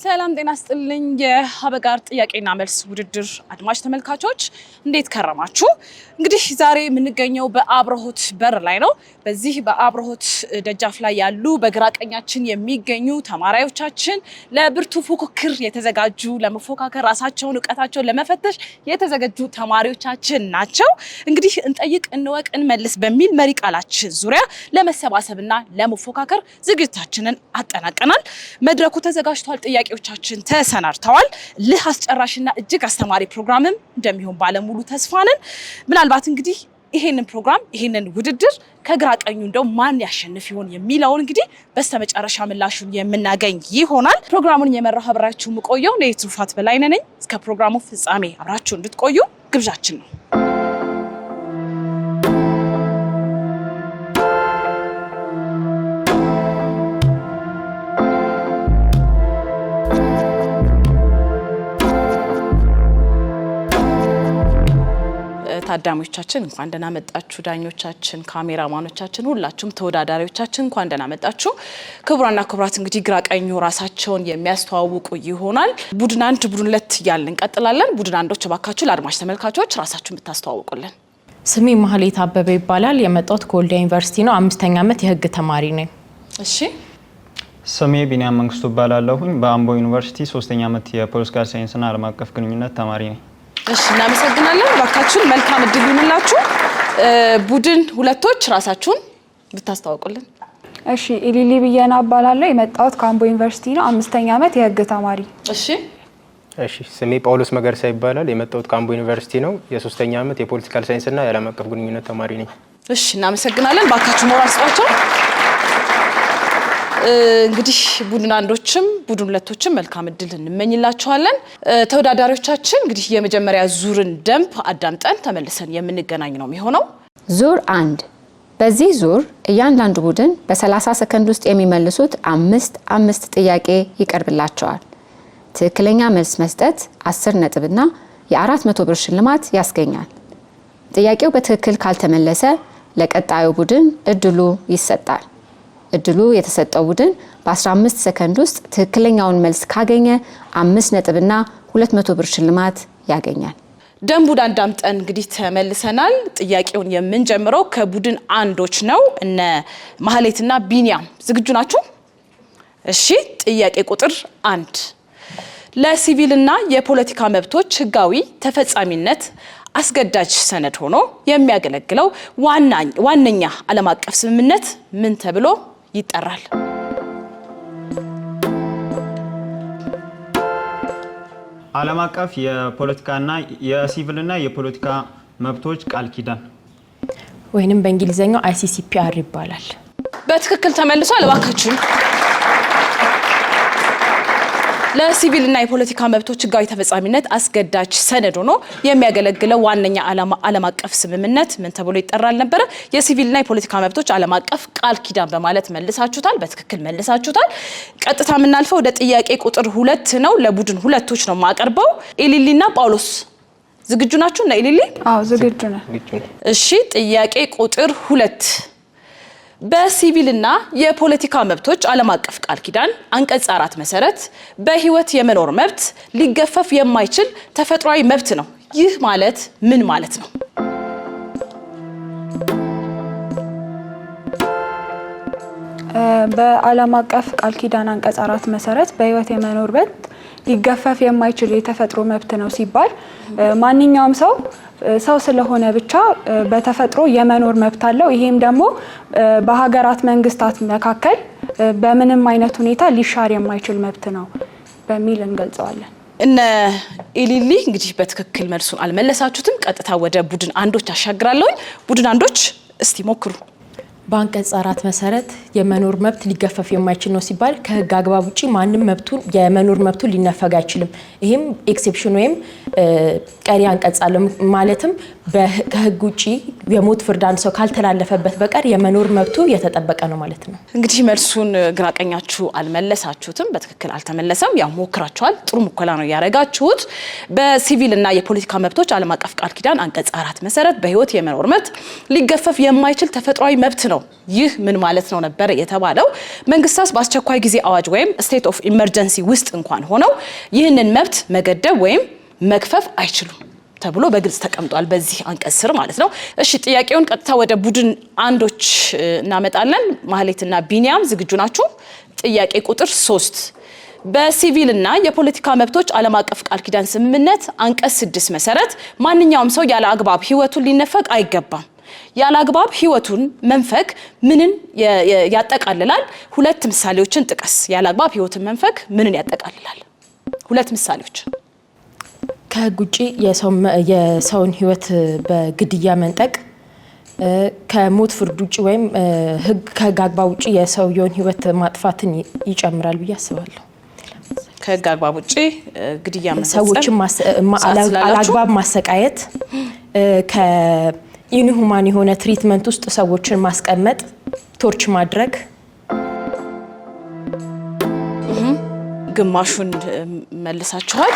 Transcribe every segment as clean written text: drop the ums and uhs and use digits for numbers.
ሰላም ጤና ይስጥልኝ የሀበጋር ጥያቄና መልስ ውድድር አድማጭ ተመልካቾች እንዴት ከረማችሁ? እንግዲህ ዛሬ የምንገኘው በአብርሆት በር ላይ ነው። በዚህ በአብርሆት ደጃፍ ላይ ያሉ በግራ ቀኛችን የሚገኙ ተማሪዎቻችን ለብርቱ ፉክክር የተዘጋጁ ለመፎካከር ራሳቸውን ዕውቀታቸውን ለመፈተሽ የተዘጋጁ ተማሪዎቻችን ናቸው። እንግዲህ እንጠይቅ እንወቅ እንመልስ በሚል መሪ ቃላችን ዙሪያ ለመሰባሰብና ለመፎካከር ዝግጅታችንን አጠናቀናል። መድረኩ ተዘጋጅቷል። ጥያቄዎቻችን ተሰናድተዋል። ልህ አስጨራሽና እጅግ አስተማሪ ፕሮግራምም እንደሚሆን ባለሙሉ ተስፋ ነን። ምናልባት እንግዲህ ይሄንን ፕሮግራም ይሄንን ውድድር ከግራ ቀኙ እንደው ማን ያሸንፍ ይሆን የሚለውን እንግዲህ በስተመጨረሻ ምላሹን የምናገኝ ይሆናል። ፕሮግራሙን የመራው አብራችሁ የምቆየው እኔ ትሩፋት በላይነህ ነኝ። እስከ ፕሮግራሙ ፍጻሜ አብራችሁ እንድትቆዩ ግብዣችን ነው። ታዳሚዎቻችን እንኳን ደህና መጣችሁ። ዳኞቻችን፣ ካሜራማኖቻችን፣ ሁላችሁም ተወዳዳሪዎቻችን እንኳን ደህና መጣችሁ። ክቡራና ክቡራት እንግዲህ ግራ ቀኙ ራሳቸውን የሚያስተዋውቁ ይሆናል። ቡድን 1 ቡድን 2 እያልን እንቀጥላለን። ቡድን 1ዶች እባካችሁ ለአድማጭ ተመልካቾች ራሳችሁን ብታስተዋውቁልን። ስሜ ማህሌት አበበ ይባላል። የመጣሁት ከወልዲያ ዩኒቨርሲቲ ነው። 5ኛ ዓመት የህግ ተማሪ ነኝ። እሺ። ስሜ ቢኒያም መንግስቱ እባላለሁኝ። በአምቦ ዩኒቨርሲቲ 3ኛ ዓመት የፖለቲካል ሳይንስና ዓለም አቀፍ ግንኙነት ተማሪ ነኝ። እሺ፣ እናመሰግናለን። እባካችሁን መልካም እድል ይሁንላችሁ። ቡድን 2ቶች ራሳችሁን ብታስተዋውቁልን። እሺ፣ ኢሊሊ ብየና እባላለሁ። የመጣሁት ከአምቦ ዩኒቨርሲቲ ነው። 5ኛ ዓመት የህግ ተማሪ። እሺ። ስሜ ጳውሎስ መገርሳ ይባላል። የመጣሁት ከአምቦ ዩኒቨርሲቲ ነው። የ3ኛ ዓመት የፖለቲካል ሳይንስና የዓለም አቀፍ ግንኙነት ተማሪ ነኝ። እሺ፣ እናመሰግናለን። እባካችሁ ሞራል ስጧቸው። እንግዲህ ቡድን 1ዶችም ቡድን 2ቶችም መልካም እድል እንመኝላችኋለን። ተወዳዳሪዎቻችን እንግዲህ የመጀመሪያ ዙርን ደንብ አዳምጠን ተመልሰን የምንገናኝ ነው የሚሆነው። ዙር 1። በዚህ ዙር እያንዳንዱ ቡድን በ30 ሰከንድ ውስጥ የሚመልሱት አምስት ጥያቄ ይቀርብላቸዋል። ትክክለኛ መልስ መስጠት 10 ነጥብና የ400 ብር ሽልማት ያስገኛል። ጥያቄው በትክክል ካልተመለሰ ለቀጣዩ ቡድን እድሉ ይሰጣል። እድሉ የተሰጠው ቡድን በ15 ሰከንድ ውስጥ ትክክለኛውን መልስ ካገኘ 5 ነጥብና 200 ብር ሽልማት ያገኛል። ደንቡን አዳምጠን እንግዲህ ተመልሰናል። ጥያቄውን የምንጀምረው ከቡድን 1ዶች ነው። እነ ማህሌትና ቢኒያም ዝግጁ ናችሁ? እሺ። ጥያቄ ቁጥር 1 ለሲቪልና የፖለቲካ መብቶች ህጋዊ ተፈጻሚነት አስገዳጅ ሰነድ ሆኖ የሚያገለግለው ዋነኛ ዓለም አቀፍ ስምምነት ምን ተብሎ ይጠራል? ዓለም አቀፍ የፖለቲካና የሲቪልና የፖለቲካ መብቶች ቃል ኪዳን ወይንም በእንግሊዘኛው ICCPR ይባላል። በትክክል ተመልሷል። እባካችሁ ለሲቪልና የፖለቲካ መብቶች ህጋዊ ተፈጻሚነት አስገዳጅ ሰነድ ሆኖ የሚያገለግለው ዋነኛ ዓለም አቀፍ ስምምነት ምን ተብሎ ይጠራል ነበር? የሲቪልና የፖለቲካ መብቶች ዓለም አቀፍ ቃል ኪዳን በማለት መልሳችሁታል። በትክክል መልሳችሁታል። ቀጥታ የምናልፈው ወደ ጥያቄ ቁጥር 2 ነው። ለቡድን 2ቶች ነው የማቀርበው። ኢሊሊና ጳውሎስ ዝግጁ ናችሁ? እና ኢሊሊ? አዎ ዝግጁ ነን። እሺ። ጥያቄ ቁጥር 2 በሲቪልና የፖለቲካ መብቶች ዓለም አቀፍ ቃል ኪዳን አንቀጽ 4 መሰረት በህይወት የመኖር መብት ሊገፈፍ የማይችል ተፈጥሯዊ መብት ነው። ይህ ማለት ምን ማለት ነው? በዓለም አቀፍ ቃል ኪዳን አንቀጽ 4 መሰረት በህይወት የመኖር መብት ሊገፈፍ የማይችል የተፈጥሮ መብት ነው ሲባል ማንኛውም ሰው ስለሆነ ብቻ በተፈጥሮ የመኖር መብት አለው። ይሄም ደግሞ በሀገራት መንግስታት መካከል በምንም አይነት ሁኔታ ሊሻር የማይችል መብት ነው በሚል እንገልጸዋለን። እነ ኢሊሊ እንግዲህ በትክክል መልሱን አልመለሳችሁትም። ቀጥታ ወደ ቡድን 1ዶች አሻግራለሁ። ቡድን 1ዶች እስቲ ሞክሩ። በአንቀጽ 4 መሰረት የመኖር መብት ሊገፈፍ የማይችል ነው ሲባል ከህግ አግባብ ውጪ ማንም መብቱን የመኖር መብቱን ሊነፈግ አይችልም። ይሄም ኤክሴፕሽን ወይም ቀሪ አንቀጽ አለ። ማለትም ከህግ ውጪ የሞት ፍርድ አንድ ሰው ካልተላለፈበት በቀር የመኖር መብቱ የተጠበቀ ነው ማለት ነው። እንግዲህ መልሱን ግራቀኛችሁ አልመለሳችሁትም። በትክክል አልተመለሰም። ያው ሞክራችኋል። ጥሩ ሙከራ ነው ያረጋችሁት። በሲቪልና የፖለቲካ መብቶች ዓለም አቀፍ ቃል ኪዳን አንቀጽ 4 መሰረት በህይወት የመኖር መብት ሊገፈፍ የማይችል ተፈጥሯዊ መብት ነው ነው። ይህ ምን ማለት ነው ነበር የተባለው? መንግስታት በአስቸኳይ ጊዜ አዋጅ ወይም ስቴት ኦፍ ኢመርጀንሲ ውስጥ እንኳን ሆነው ይህንን መብት መገደብ ወይም መክፈፍ አይችሉም ተብሎ በግልጽ ተቀምጧል በዚህ አንቀጽ ስር ማለት ነው። እሺ ጥያቄውን ቀጥታ ወደ ቡድን አንዶች እናመጣለን። ማህሌትና ቢኒያም ዝግጁ ናችሁ? ጥያቄ ቁጥር 3 በሲቪልና የፖለቲካ መብቶች ዓለም አቀፍ ቃል ኪዳን ስምምነት አንቀጽ 6 መሰረት ማንኛውም ሰው ያለ አግባብ ህይወቱን ሊነፈግ አይገባም። ያለ አግባብ ህይወቱን መንፈግ ምንን ያጠቃልላል? ሁለት ምሳሌዎችን ጥቀስ። ያለ አግባብ ህይወቱን መንፈግ ምንን ያጠቃልላል? ሁለት ምሳሌዎች። ከህግ ውጪ የሰውን ህይወት በግድያ መንጠቅ፣ ከሞት ፍርድ ውጪ ወይም ከህግ አግባብ ውጪ የሰውየውን ህይወት ማጥፋትን ይጨምራል ብዬ አስባለሁ። ከህግ አግባብ ውጪ ግድያ መፈጸም፣ ሰዎችን አላግባብ ማሰቃየት፣ ከኢንሁማን የሆነ ትሪትመንት ውስጥ ሰዎችን ማስቀመጥ፣ ቶርች ማድረግ። ግማሹን መልሳችኋል።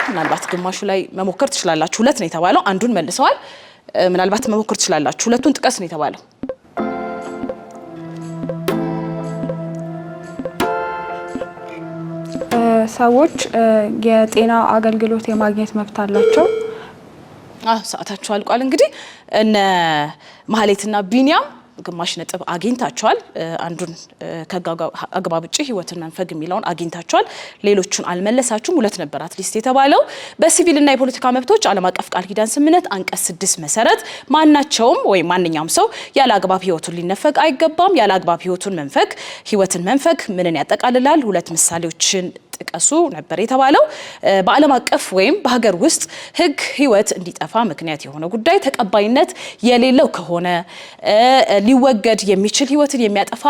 ምናልባት ግማሹ ላይ መሞከር ትችላላችሁ። ሁለት ነው የተባለው፣ አንዱን መልሰዋል። ምናልባት መሞከር ትችላላችሁ። ሁለቱን ጥቀስ ነው የተባለው። ሰዎች የጤና አገልግሎት የማግኘት መብት አላቸው። ሰዓታችሁ አልቋል። እንግዲህ እነ ማህሌትና ቢኒያም ግማሽ ነጥብ አግኝታቸዋል። አንዱን ከአግባብ ውጪ ህይወትን መንፈግ የሚለውን አግኝታቸዋል። ሌሎቹን አልመለሳችሁም። ሁለት ነበር አትሊስት የተባለው። በሲቪልና የፖለቲካ መብቶች ዓለም አቀፍ ቃል ኪዳን ስምምነት አንቀጽ 6 መሰረት ማናቸውም ወይም ማንኛውም ሰው ያለ አግባብ ህይወቱን ሊነፈግ አይገባም። ያለ አግባብ ህይወቱን መንፈግ ህይወትን መንፈግ ምንን ያጠቃልላል? ሁለት ምሳሌዎችን ጥቀሱ ነበር የተባለው። በዓለም አቀፍ ወይም በሀገር ውስጥ ህግ ህይወት እንዲጠፋ ምክንያት የሆነ ጉዳይ ተቀባይነት የሌለው ከሆነ ሊወገድ የሚችል ህይወትን የሚያጠፋ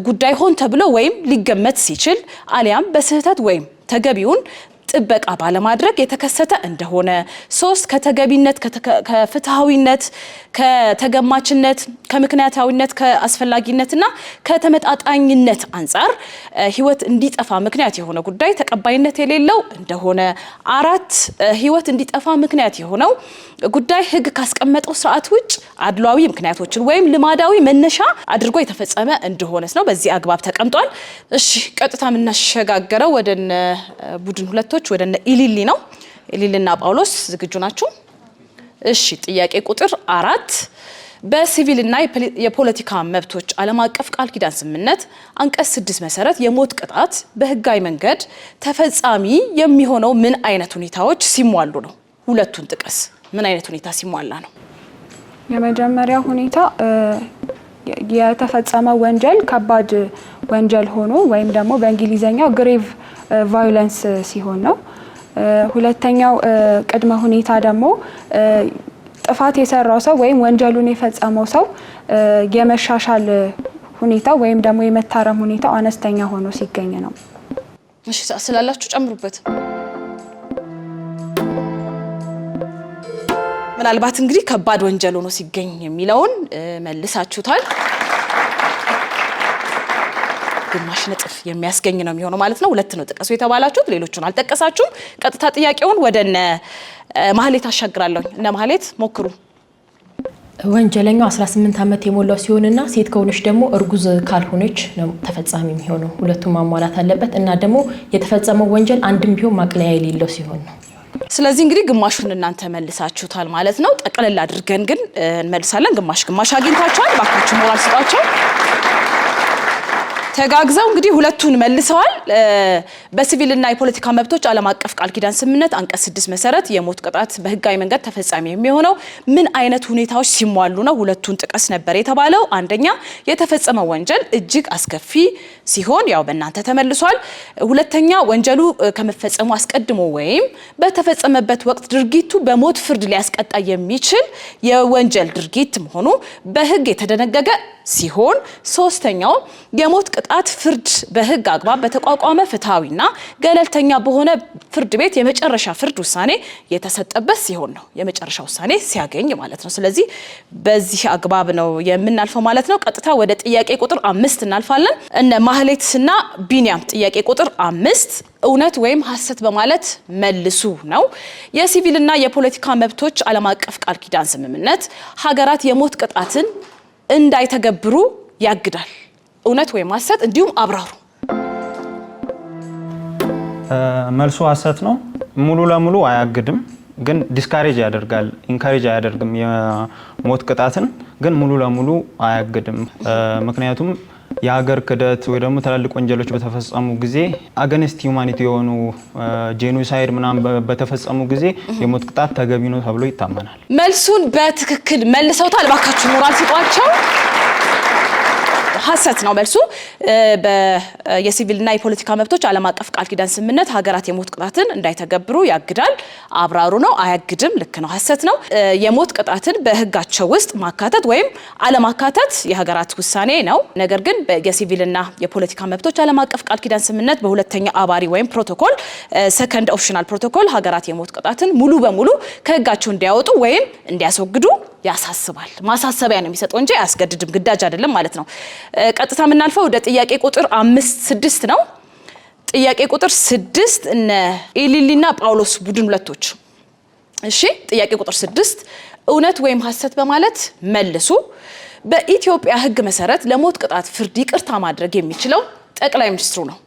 ጉዳይ ሆን ተብሎ ወይም ሊገመት ሲችል አሊያም በስህተት ወይም ተገቢውን ጥበቃ ባለማድረግ የተከሰተ እንደሆነ። 3 ከተገቢነት፣ ከፍትሃዊነት፣ ከተገማችነት፣ ከምክንያታዊነት፣ ከአስፈላጊነትና ከተመጣጣኝነት አንጻር ህይወት እንዲጠፋ ምክንያት የሆነ ጉዳይ ተቀባይነት የሌለው እንደሆነ። 4 ህይወት እንዲጠፋ ምክንያት የሆነው ጉዳይ ህግ ካስቀመጠው ስርዓት ውጭ አድሏዊ ምክንያቶችን ወይም ልማዳዊ መነሻ አድርጎ የተፈጸመ እንደሆነስ ነው። በዚህ አግባብ ተቀምጧል። እሺ ቀጥታ የምናሸጋገረው ወደ ቡድን ሁለቶች ወደ ኢሊሊ ነው። ኢሊሊና ጳውሎስ ዝግጁ ናችሁ? እሺ ጥያቄ ቁጥር 4 በሲቪልና የፖለቲካ መብቶች ዓለም አቀፍ ቃል ኪዳን ስምምነት አንቀጽ 6 መሰረት የሞት ቅጣት በህጋዊ መንገድ ተፈጻሚ የሚሆነው ምን አይነት ሁኔታዎች ሲሟሉ ነው? ሁለቱን ጥቀስ። ምን አይነት ሁኔታ ሲሟላ ነው? የመጀመሪያ ሁኔታ የተፈጸመው ወንጀል ከባድ ወንጀል ሆኖ ወይም ደግሞ በእንግሊዘኛው ግሬቭ ቫዮለንስ ሲሆን ነው። ሁለተኛው ቅድመ ሁኔታ ደግሞ ጥፋት የሰራው ሰው ወይም ወንጀሉን የፈጸመው ሰው የመሻሻል ሁኔታ ወይም ደግሞ የመታረም ሁኔታው አነስተኛ ሆኖ ሲገኝ ነው። እሺ ስላላችሁ ጨምሩበት። ምናልባት እንግዲህ ከባድ ወንጀል ሆኖ ሲገኝ የሚለውን መልሳችሁታል። ግማሽ ነጥብ የሚያስገኝ ነው የሚሆነው ማለት ነው። ሁለት ነው ጥቀሱ የተባላችሁት፣ ሌሎቹን አልጠቀሳችሁም። ቀጥታ ጥያቄውን ወደ እነ ማህሌት አሻግራለሁ። እነ ማህሌት ሞክሩ። ወንጀለኛው 18 ዓመት የሞላው ሲሆንና ሴት ከሆነች ደግሞ እርጉዝ ካልሆነች ነው ተፈጻሚ የሚሆነው። ሁለቱም ማሟላት አለበት እና ደግሞ የተፈጸመው ወንጀል አንድም ቢሆን ማቅለያ የሌለው ሲሆን ነው። ስለዚህ እንግዲህ ግማሹን እናንተ መልሳችሁታል ማለት ነው። ጠቅለል አድርገን ግን እንመልሳለን። ግማሽ አግኝታችኋል። ባካችሁ ሞራል ስጧቸው። ተጋግዘው እንግዲህ ሁለቱን መልሰዋል። በሲቪልና የፖለቲካ መብቶች ዓለም አቀፍ ቃል ኪዳን ስምምነት አንቀጽ 6 መሰረት የሞት ቅጣት በህጋዊ መንገድ ተፈጻሚ የሚሆነው ምን አይነት ሁኔታዎች ሲሟሉ ነው? ሁለቱን ጥቀስ ነበር የተባለው። አንደኛ የተፈጸመው ወንጀል እጅግ አስከፊ ሲሆን ያው በእናንተ ተመልሷል። ሁለተኛ ወንጀሉ ከመፈጸሙ አስቀድሞ ወይም በተፈጸመበት ወቅት ድርጊቱ በሞት ፍርድ ሊያስቀጣ የሚችል የወንጀል ድርጊት መሆኑ በህግ የተደነገገ ሲሆን ሶስተኛው የሞት ቅጣት ፍርድ በህግ አግባብ በተቋቋመ ፍትሃዊና ገለልተኛ በሆነ ፍርድ ቤት የመጨረሻ ፍርድ ውሳኔ የተሰጠበት ሲሆን ነው። የመጨረሻ ውሳኔ ሲያገኝ ማለት ነው። ስለዚህ በዚህ አግባብ ነው የምናልፈው ማለት ነው። ቀጥታ ወደ ጥያቄ ቁጥር 5 እናልፋለን። እነ ማህሌትና ቢኒያም ጥያቄ ቁጥር 5 እውነት ወይም ሐሰት በማለት መልሱ ነው። የሲቪልና የፖለቲካ መብቶች ዓለም አቀፍ ቃል ኪዳን ስምምነት ሀገራት የሞት ቅጣትን እንዳይተገብሩ ያግዳል። እውነት ወይም ሐሰት እንዲሁም አብራሩ። መልሱ ሐሰት ነው። ሙሉ ለሙሉ አያግድም፣ ግን ዲስካሬጅ ያደርጋል። ኢንካሬጅ አያደርግም የሞት ቅጣትን፣ ግን ሙሉ ለሙሉ አያግድም። ምክንያቱም የሀገር ክደት ወይ ደግሞ ትላልቅ ወንጀሎች በተፈጸሙ ጊዜ አገንስት ሂውማኒቲ የሆኑ ጄኖሳይድ ምናምን በተፈጸሙ ጊዜ የሞት ቅጣት ተገቢ ነው ተብሎ ይታመናል። መልሱን በትክክል መልሰውታል። እባካችሁ ሞራል ስጧቸው። ሐሰት ነው መልሱ። የሲቪልና የፖለቲካ መብቶች ዓለም አቀፍ ቃል ኪዳን ስምምነት ሀገራት የሞት ቅጣትን እንዳይተገብሩ ያግዳል። አብራሩ ነው። አያግድም። ልክ ነው። ሐሰት ነው። የሞት ቅጣትን በህጋቸው ውስጥ ማካተት ወይም አለማካተት የሀገራት ውሳኔ ነው። ነገር ግን የሲቪልና የፖለቲካ መብቶች ዓለም አቀፍ ቃል ኪዳን ስምምነት በሁለተኛ አባሪ ወይም ፕሮቶኮል ሰከንድ ኦፕሽናል ፕሮቶኮል ሀገራት የሞት ቅጣትን ሙሉ በሙሉ ከህጋቸው እንዲያወጡ ወይም እንዲያስወግዱ ያሳስባል። ማሳሰቢያ ነው የሚሰጠው እንጂ አያስገድድም። ግዳጅ አይደለም ማለት ነው። ቀጥታ የምናልፈው ወደ ጥያቄ ቁጥር 5-6 ነው። ጥያቄ ቁጥር 6 እነ ኢሊሊና ጳውሎስ ቡድን ሁለቶች። እሺ ጥያቄ ቁጥር 6 እውነት ወይም ሐሰት በማለት መልሱ። በኢትዮጵያ ህግ መሰረት ለሞት ቅጣት ፍርድ ይቅርታ ማድረግ የሚችለው ጠቅላይ ሚኒስትሩ ነው።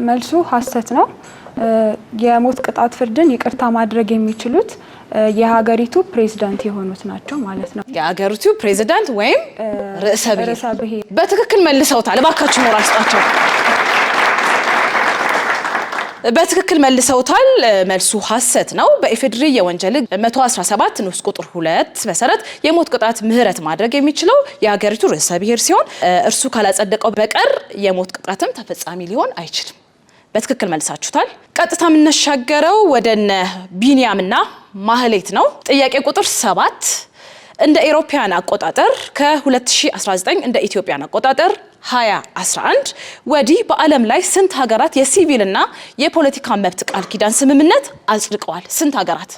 መልሱ ሐሰት ነው። የሞት ቅጣት ፍርድን ይቅርታ ማድረግ የሚችሉት የሀገሪቱ ፕሬዝዳንት የሆኑት ናቸው ማለት ነው። የሀገሪቱ ፕሬዝዳንት ወይም ርዕሰ ብሔር በትክክል መልሰውታል። እባካችሁ ሞራል ስጧቸው። በትክክል መልሰውታል። መልሱ ሐሰት ነው። በኢፌድሪ የወንጀል ህግ 117 ንዑስ ቁጥር 2 መሰረት የሞት ቅጣት ምህረት ማድረግ የሚችለው የሀገሪቱ ርዕሰ ብሔር ሲሆን እርሱ ካላጸደቀው በቀር የሞት ቅጣትም ተፈጻሚ ሊሆን አይችልም። በትክክል መልሳችሁታል። ቀጥታ የምንሻገረው ወደነ ቢኒያምና ማህሌት ነው። ጥያቄ ቁጥር 7 እንደ ኢሮፒያን አቆጣጠር ከ2019 እንደ ኢትዮጵያን አቆጣጠር 2011 ወዲህ በዓለም ላይ ስንት ሀገራት የሲቪልና የፖለቲካ መብት ቃል ኪዳን ስምምነት አጽድቀዋል? ስንት ሀገራት?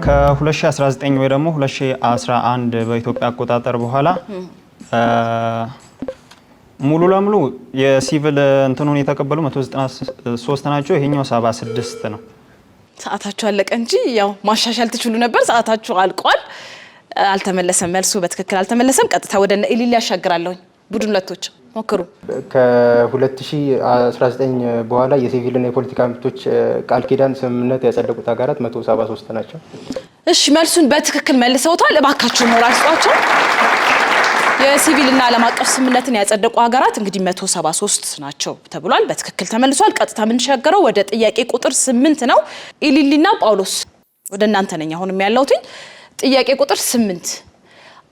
ከ2019 ወይ ደግሞ 2011 በኢትዮጵያ አቆጣጠር በኋላ ሙሉ ለሙሉ የሲቪል እንትኑን የተቀበሉ 193 ናቸው። ይሄኛው 76 ነው። ሰዓታችሁ አለቀ እንጂ ያው ማሻሻል ትችሉ ነበር። ሰዓታችሁ አልቋል። አልተመለሰም። መልሱ በትክክል አልተመለሰም። ቀጥታ ወደ ኢሊሊ ያሻግራለሁ። ቡድን ሁለቶች ሞክሩ። ከ2019 በኋላ የሲቪልና የፖለቲካ መብቶች ቃል ኪዳን ስምምነት ያጸደቁት ሀገራት 173 ናቸው። እሺ መልሱን በትክክል መልሰውታል። እባካችሁ ሞራል ስጧቸው። የሲቪልና ዓለም አቀፍ ስምምነትን ያጸደቁ ሀገራት እንግዲህ 173 ናቸው ተብሏል። በትክክል ተመልሷል። ቀጥታ የምንሻገረው ወደ ጥያቄ ቁጥር 8 ነው። ኢሊሊና ጳውሎስ ወደ እናንተ ነኝ አሁንም ያለሁት። ጥያቄ ቁጥር 8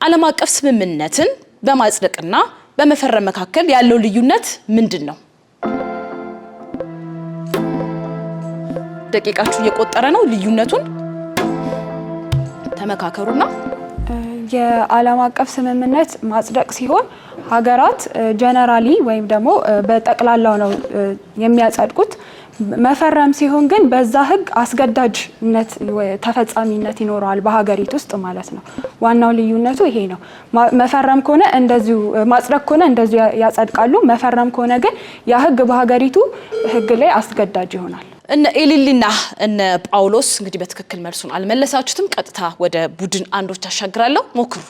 ዓለም አቀፍ ስምምነትን በማጽደቅና በመፈረም መካከል ያለው ልዩነት ምንድን ነው? ደቂቃችሁ እየቆጠረ ነው። ልዩነቱን ተመካከሩና የዓለም አቀፍ ስምምነት ማጽደቅ ሲሆን ሀገራት ጀነራሊ ወይም ደግሞ በጠቅላላው ነው የሚያጸድቁት። መፈረም ሲሆን ግን በዛ ህግ አስገዳጅነት ተፈጻሚነት ይኖረዋል በሀገሪቱ ውስጥ ማለት ነው። ዋናው ልዩነቱ ይሄ ነው። መፈረም ከሆነ እንደዚሁ ማጽደቅ ከሆነ እንደዚሁ ያጸድቃሉ። መፈረም ከሆነ ግን ያ ህግ በሀገሪቱ ህግ ላይ አስገዳጅ ይሆናል። እነ ኢሊሊና እነ ጳውሎስ እንግዲህ በትክክል መልሱን አልመለሳችሁትም። ቀጥታ ወደ ቡድን አንዶች አሻግራለሁ። ሞክሩ።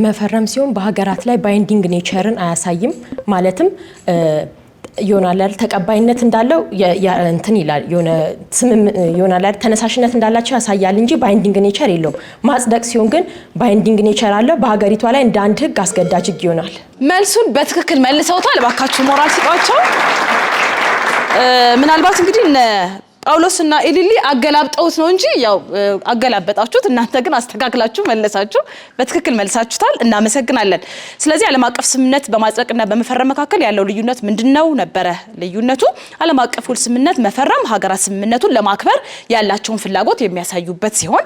መፈረም ሲሆን በሀገራት ላይ ባይንዲንግ ኔቸርን አያሳይም። ማለትም ይሆናል ተቀባይነት እንዳለው እንትን ይላል ይሆናል ተነሳሽነት እንዳላቸው ያሳያል እንጂ ባይንዲንግ ኔቸር የለውም። ማጽደቅ ሲሆን ግን ባይንዲንግ ኔቸር አለው። በሀገሪቷ ላይ እንደ አንድ ህግ አስገዳጅ ህግ ይሆናል። መልሱን በትክክል መልሰውታል። እባካችሁ ሞራል ስጧቸው። ምናልባት እንግዲህ እነ ጳውሎስና ኢሊሊ አገላብጠውት ነው እንጂ ያው አገላበጣችሁት። እናንተ ግን አስተካክላችሁ መለሳችሁ። በትክክል መልሳችሁታል። እናመሰግናለን። ስለዚህ ዓለም አቀፍ ስምምነት በማጽደቅና በመፈረም መካከል ያለው ልዩነት ምንድነው ነበረ? ልዩነቱ ዓለም አቀፍ ውል ስምምነት መፈረም ሀገራት ስምምነቱን ለማክበር ያላቸውን ፍላጎት የሚያሳዩበት ሲሆን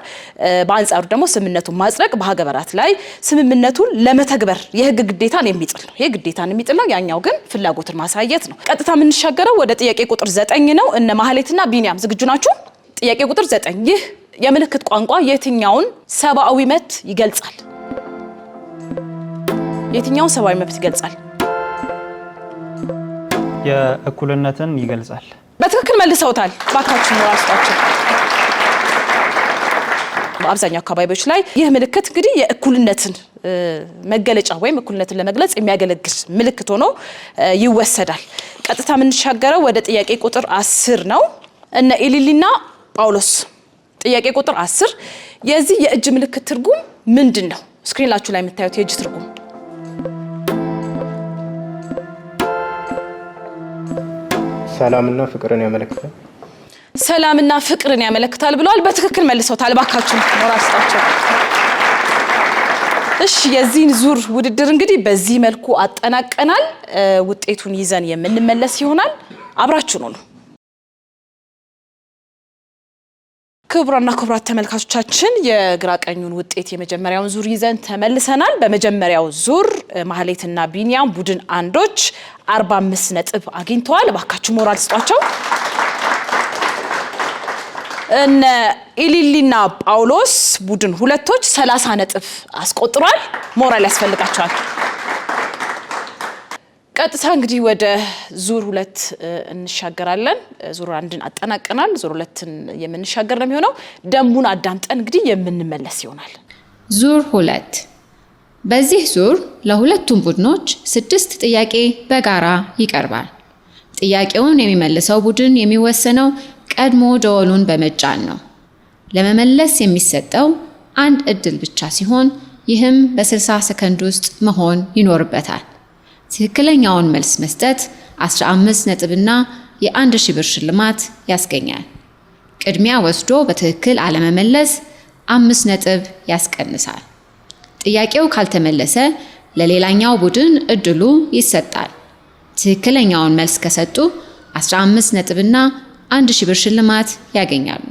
በአንጻሩ ደግሞ ስምምነቱን ማጽደቅ በሀገራት ላይ ስምምነቱን ለመተግበር የህግ ግዴታን የሚጥል ነው። ይሄ ግዴታን የሚጥል ነው። ያኛው ግን ፍላጎትን ማሳየት ነው። ቀጥታ የምንሻገረው ወደ ጥያቄ ቁጥር 9 ነው። እነ ማህሌትና ቢኒያም ዝግጁ ናችሁ? ጥያቄ ቁጥር 9 ይህ የምልክት ቋንቋ የትኛውን ሰብአዊ መብት ይገልጻል? የትኛውን ሰብአዊ መብት ይገልጻል? የእኩልነትን ይገልጻል። በትክክል መልሰውታል። ባካችሁ ነው አስጣችሁ። በአብዛኛው አካባቢዎች ላይ ይህ ምልክት እንግዲህ የእኩልነትን መገለጫ ወይም እኩልነትን ለመግለጽ የሚያገለግል ምልክት ሆኖ ይወሰዳል። ቀጥታ የምንሻገረው ወደ ጥያቄ ቁጥር 10 ነው። እነ ኢሊሊና ጳውሎስ ጥያቄ ቁጥር 10 የዚህ የእጅ ምልክት ትርጉም ምንድነው? ስክሪናችሁ ላይ የምታዩት የእጅ ትርጉም ሰላምና ፍቅርን ያመለክታል። ሰላምና ፍቅርን ያመለክታል ብለዋል። በትክክል መልሰውታል። ባካችሁ ሞራል ስጣቸው። እሺ የዚህን ዙር ውድድር እንግዲህ በዚህ መልኩ አጠናቀናል። ውጤቱን ይዘን የምንመለስ ይሆናል። አብራችሁ ነው። ክቡራና ክቡራት ተመልካቾቻችን የግራ ቀኙን ውጤት የመጀመሪያውን ዙር ይዘን ተመልሰናል። በመጀመሪያው ዙር ማህሌትና ቢኒያም ቡድን አንዶች 45 ነጥብ አግኝተዋል። ባካችሁ ሞራል ስጧቸው። እነ ኢሊሊና ጳውሎስ ቡድን ሁለቶች 30 ነጥብ አስቆጥሯል። ሞራል ያስፈልጋቸዋል። ቀጥታ እንግዲህ ወደ ዙር 2 እንሻገራለን። ዙር 1ን አጠናቀናል። ዙር 2ን የምንሻገር ነው የሚሆነው። ደንቡን አዳምጠን እንግዲህ የምንመለስ ይሆናል። ዙር 2 በዚህ ዙር ለሁለቱም ቡድኖች 6 ጥያቄ በጋራ ይቀርባል። ጥያቄውን የሚመልሰው ቡድን የሚወሰነው ቀድሞ ደወሉን በመጫን ነው። ለመመለስ የሚሰጠው አንድ እድል ብቻ ሲሆን ይህም በ60 ሰከንድ ውስጥ መሆን ይኖርበታል። ትክክለኛውን መልስ መስጠት 15 ነጥብና የ1000 ብር ሽልማት ያስገኛል። ቅድሚያ ወስዶ በትክክል አለመመለስ 5 ነጥብ ያስቀንሳል። ጥያቄው ካልተመለሰ ለሌላኛው ቡድን እድሉ ይሰጣል። ትክክለኛውን መልስ ከሰጡ 15 ነጥብና 1000 ብር ሽልማት ያገኛሉ።